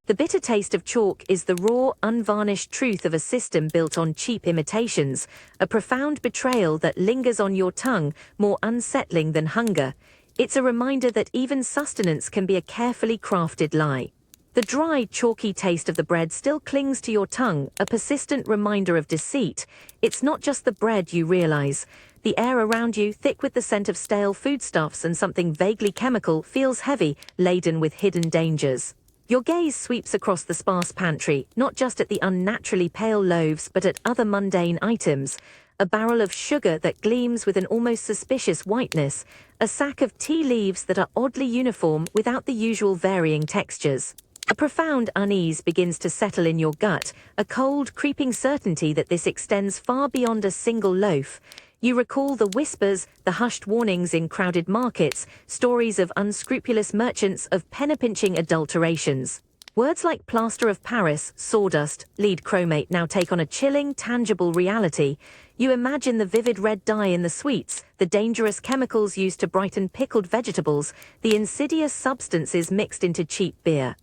Speaker 1: The bitter taste of chalk is the raw, unvarnished truth of a system built on cheap imitations, a profound betrayal that lingers on your tongue, more unsettling than hunger. It's a reminder that even sustenance can be a carefully crafted lie. The dry, chalky taste of the bread still clings to your tongue, a persistent reminder of deceit. It's not just the bread, you realize. The air around you, thick with the scent of stale foodstuffs and something vaguely chemical, feels heavy, laden with hidden dangers. Your gaze sweeps across the sparse pantry, not just at the unnaturally pale loaves but at other mundane items. A barrel of sugar that gleams with an almost suspicious whiteness, a sack of tea leaves that are oddly uniform without the usual varying textures. A profound unease begins to settle in your gut, a cold, creeping certainty that this extends far beyond a single loaf. You recall the whispers, the hushed warnings in crowded markets, stories of unscrupulous merchants, of penny-pinching adulterations. Words like plaster of Paris, sawdust, lead chromate now take on a chilling, tangible reality. You imagine the vivid red dye in the sweets, the dangerous chemicals used to brighten pickled vegetables, the insidious substances mixed into cheap beer.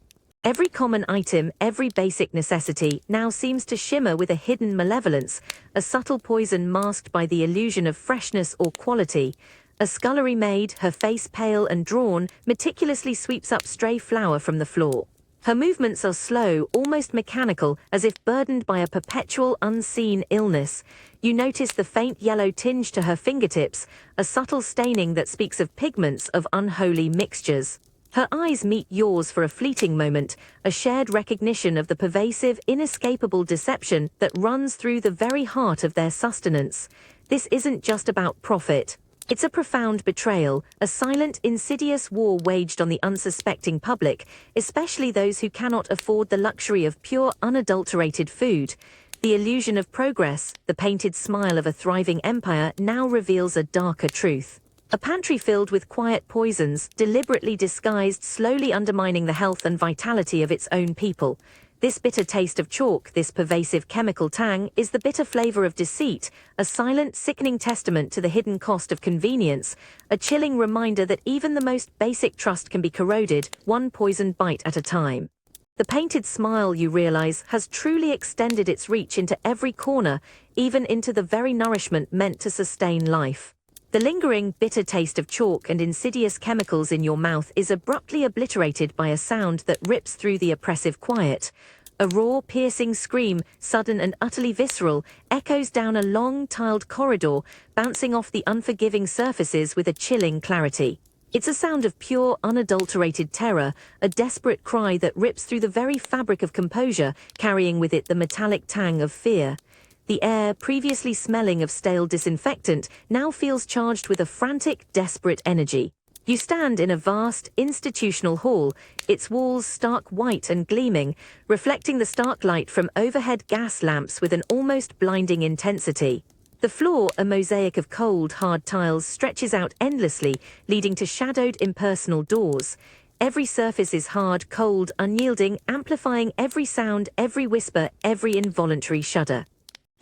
Speaker 1: Every common item, every basic necessity, now seems to shimmer with a hidden malevolence, a subtle poison masked by the illusion of freshness or quality. A scullery maid, her face pale and drawn, meticulously sweeps up stray flour from the floor. Her movements are slow, almost mechanical, as if burdened by a perpetual unseen illness. You notice the faint yellow tinge to her fingertips, a subtle staining that speaks of pigments, of unholy mixtures. Her eyes meet yours for a fleeting moment, a shared recognition of the pervasive, inescapable deception that runs through the very heart of their sustenance. This isn't just about profit. It's a profound betrayal, a silent, insidious war waged on the unsuspecting public, especially those who cannot afford the luxury of pure, unadulterated food. The illusion of progress, the painted smile of a thriving empire, now reveals a darker truth. A pantry filled with quiet poisons, deliberately disguised, slowly undermining the health and vitality of its own people. This bitter taste of chalk, this pervasive chemical tang, is the bitter flavor of deceit, a silent, sickening testament to the hidden cost of convenience, a chilling reminder that even the most basic trust can be corroded, one poisoned bite at a time. The painted smile, you realize, has truly extended its reach into every corner, even into the very nourishment meant to sustain life. The lingering, bitter taste of chalk and insidious chemicals in your mouth is abruptly obliterated by a sound that rips through the oppressive quiet. A raw, piercing scream, sudden and utterly visceral, echoes down a long, tiled corridor, bouncing off the unforgiving surfaces with a chilling clarity. It's a sound of pure, unadulterated terror, a desperate cry that rips through the very fabric of composure, carrying with it the metallic tang of fear. The air, previously smelling of stale disinfectant, now feels charged with a frantic, desperate energy. You stand in a vast, institutional hall, its walls stark white and gleaming, reflecting the stark light from overhead gas lamps with an almost blinding intensity. The floor, a mosaic of cold, hard tiles, stretches out endlessly, leading to shadowed, impersonal doors. Every surface is hard, cold, unyielding, amplifying every sound, every whisper, every involuntary shudder.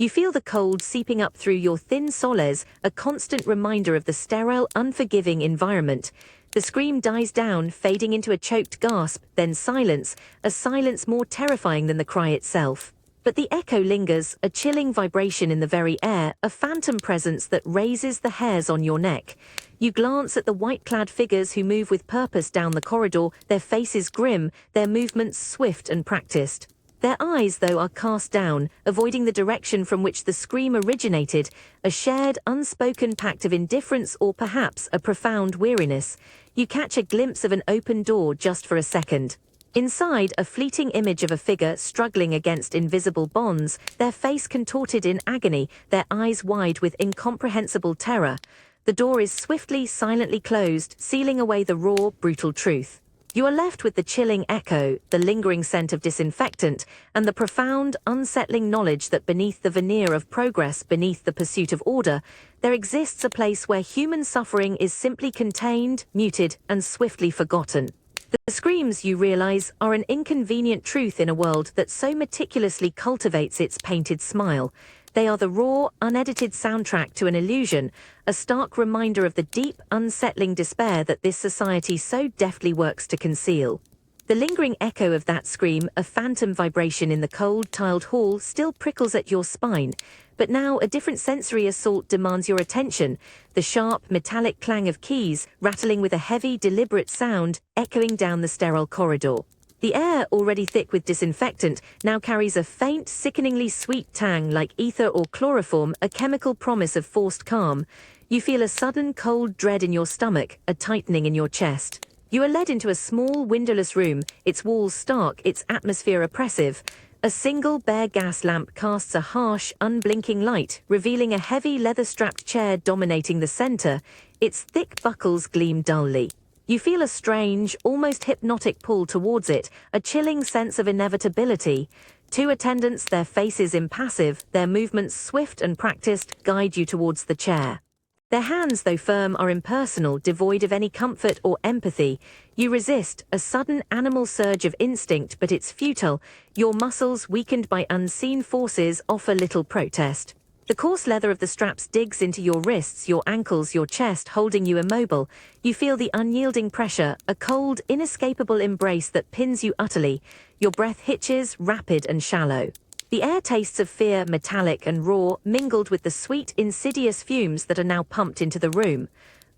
Speaker 1: You feel the cold seeping up through your thin soles, a constant reminder of the sterile, unforgiving environment. The scream dies down, fading into a choked gasp, then silence, a silence more terrifying than the cry itself. But the echo lingers, a chilling vibration in the very air, a phantom presence that raises the hairs on your neck. You glance at the white-clad figures who move with purpose down the corridor, their faces grim, their movements swift and practiced. Their eyes, though, are cast down, avoiding the direction from which the scream originated, a shared, unspoken pact of indifference or perhaps a profound weariness. You catch a glimpse of an open door just for a second. Inside, a fleeting image of a figure struggling against invisible bonds, their face contorted in agony, their eyes wide with incomprehensible terror. The door is swiftly, silently closed, sealing away the raw, brutal truth. You are left with the chilling echo, the lingering scent of disinfectant, and the profound, unsettling knowledge that beneath the veneer of progress, beneath the pursuit of order, there exists a place where human suffering is simply contained, muted, and swiftly forgotten. The screams, you realize, are an inconvenient truth in a world that so meticulously cultivates its painted smile. They are the raw, unedited soundtrack to an illusion, a stark reminder of the deep, unsettling despair that this society so deftly works to conceal. The lingering echo of that scream, a phantom vibration in the cold, tiled hall, still prickles at your spine. But now a different sensory assault demands your attention, the sharp, metallic clang of keys, rattling with a heavy, deliberate sound, echoing down the sterile corridor. The air, already thick with disinfectant, now carries a faint, sickeningly sweet tang like ether or chloroform, a chemical promise of forced calm. You feel a sudden cold dread in your stomach, a tightening in your chest. You are led into a small, windowless room, its walls stark, its atmosphere oppressive. A single bare gas lamp casts a harsh, unblinking light, revealing a heavy leather-strapped chair dominating the center. Its thick buckles gleam dully. You feel a strange, almost hypnotic pull towards it, a chilling sense of inevitability. Two attendants, their faces impassive, their movements swift and practiced, guide you towards the chair. Their hands, though firm, are impersonal, devoid of any comfort or empathy. You resist, a sudden animal surge of instinct, but it's futile. Your muscles, weakened by unseen forces, offer little protest. The coarse leather of the straps digs into your wrists, your ankles, your chest, holding you immobile. You feel the unyielding pressure, a cold, inescapable embrace that pins you utterly. Your breath hitches, rapid and shallow. The air tastes of fear, metallic and raw, mingled with the sweet, insidious fumes that are now pumped into the room.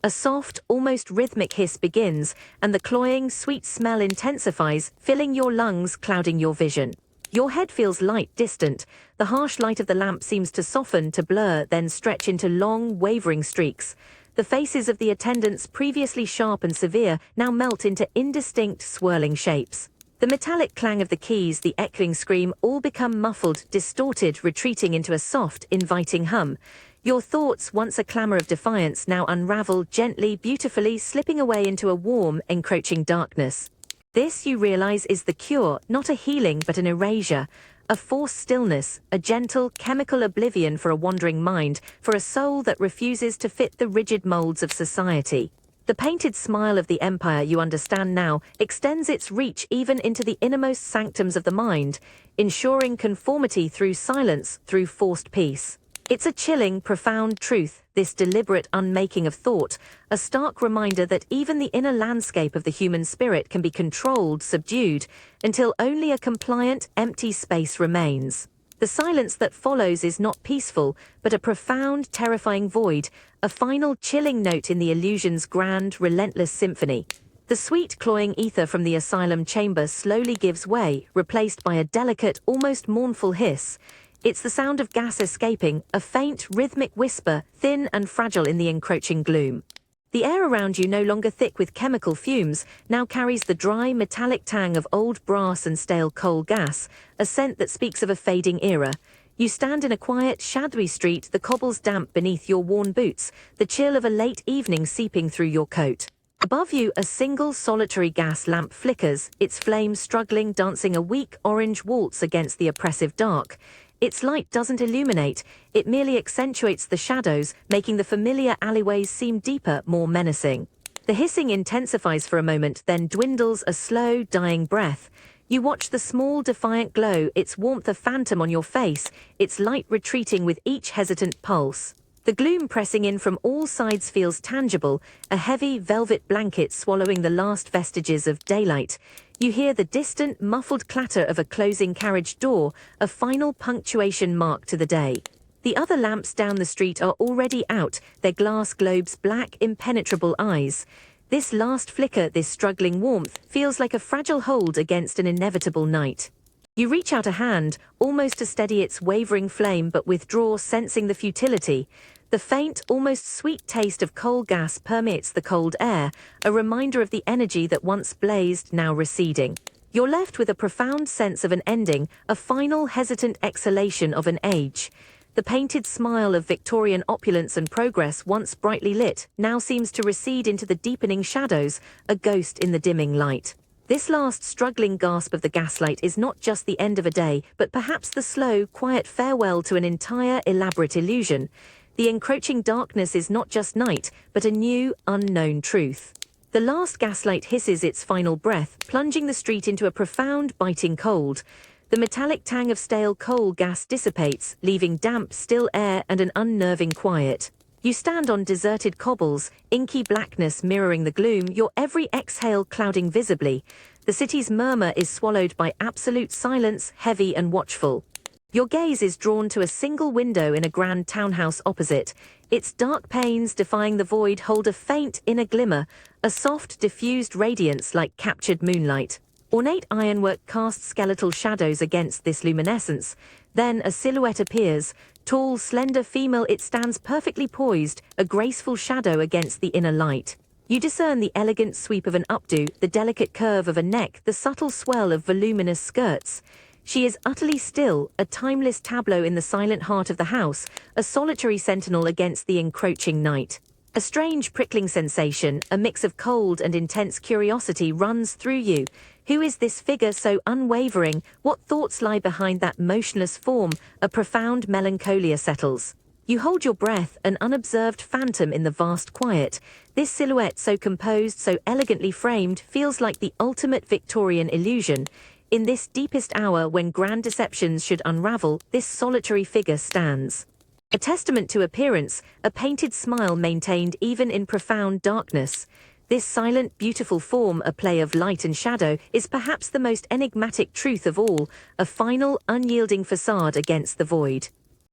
Speaker 1: A soft, almost rhythmic hiss begins, and the cloying, sweet smell intensifies, filling your lungs, clouding your vision. Your head feels light, distant. The harsh light of the lamp seems to soften, to blur, then stretch into long, wavering streaks. The faces of the attendants, previously sharp and severe, now melt into indistinct, swirling shapes. The metallic clang of the keys, the echoing scream, all become muffled, distorted, retreating into a soft, inviting hum. Your thoughts, once a clamor of defiance, now unravel gently, beautifully, slipping away into a warm, encroaching darkness. This, you realize, is the cure, not a healing but an erasure, a forced stillness, a gentle, chemical oblivion for a wandering mind, for a soul that refuses to fit the rigid molds of society. The painted smile of the empire, you understand now, extends its reach even into the innermost sanctums of the mind, ensuring conformity through silence, through forced peace. It's a chilling, profound truth, this deliberate unmaking of thought, a stark reminder that even the inner landscape of the human spirit can be controlled, subdued, until only a compliant, empty space remains. The silence that follows is not peaceful, but a profound, terrifying void, a final chilling note in the illusion's grand, relentless symphony. The sweet, cloying ether from the asylum chamber slowly gives way, replaced by a delicate, almost mournful hiss. It's the sound of gas escaping, a faint, rhythmic whisper, thin and fragile in the encroaching gloom. The air around you, no longer thick with chemical fumes, now carries the dry, metallic tang of old brass and stale coal gas, a scent that speaks of a fading era. You stand in a quiet, shadowy street, the cobbles damp beneath your worn boots, the chill of a late evening seeping through your coat. Above you, a single solitary gas lamp flickers, its flame struggling, dancing a weak orange waltz against the oppressive dark. Its light doesn't illuminate, it merely accentuates the shadows, making the familiar alleyways seem deeper, more menacing. The hissing intensifies for a moment, then dwindles, a slow, dying breath. You watch the small, defiant glow, its warmth a phantom on your face, its light retreating with each hesitant pulse. The gloom pressing in from all sides feels tangible, a heavy velvet blanket swallowing the last vestiges of daylight. You hear the distant, muffled clatter of a closing carriage door, a final punctuation mark to the day. The other lamps down the street are already out, their glass globes black, impenetrable eyes. This last flicker, this struggling warmth, feels like a fragile hold against an inevitable night. You reach out a hand, almost to steady its wavering flame, but withdraw, sensing the futility. The faint, almost sweet taste of coal gas permeates the cold air, a reminder of the energy that once blazed, now receding. You're left with a profound sense of an ending, a final hesitant exhalation of an age. The painted smile of Victorian opulence and progress, once brightly lit, now seems to recede into the deepening shadows, a ghost in the dimming light. This last struggling gasp of the gaslight is not just the end of a day, but perhaps the slow, quiet farewell to an entire elaborate illusion. The encroaching darkness is not just night, but a new, unknown truth. The last gaslight hisses its final breath, plunging the street into a profound, biting cold. The metallic tang of stale coal gas dissipates, leaving damp, still air and an unnerving quiet. You stand on deserted cobbles, inky blackness mirroring the gloom, your every exhale clouding visibly. The city's murmur is swallowed by absolute silence, heavy and watchful. Your gaze is drawn to a single window in a grand townhouse opposite. Its dark panes, defying the void, hold a faint inner glimmer, a soft, diffused radiance like captured moonlight. Ornate ironwork casts skeletal shadows against this luminescence. Then a silhouette appears. Tall, slender female, it stands perfectly poised, a graceful shadow against the inner light. You discern the elegant sweep of an updo, the delicate curve of a neck, the subtle swell of voluminous skirts. She is utterly still, a timeless tableau in the silent heart of the house, a solitary sentinel against the encroaching night. A strange prickling sensation, a mix of cold and intense curiosity runs through you. Who is this figure so unwavering? What thoughts lie behind that motionless form? A profound melancholia settles. You hold your breath, an unobserved phantom in the vast quiet. This silhouette, so composed, so elegantly framed, feels like the ultimate Victorian illusion. In this deepest hour when grand deceptions should unravel, this solitary figure stands. A testament to appearance, a painted smile maintained even in profound darkness. This silent, beautiful form, a play of light and shadow, is perhaps the most enigmatic truth of all, a final, unyielding facade against the void.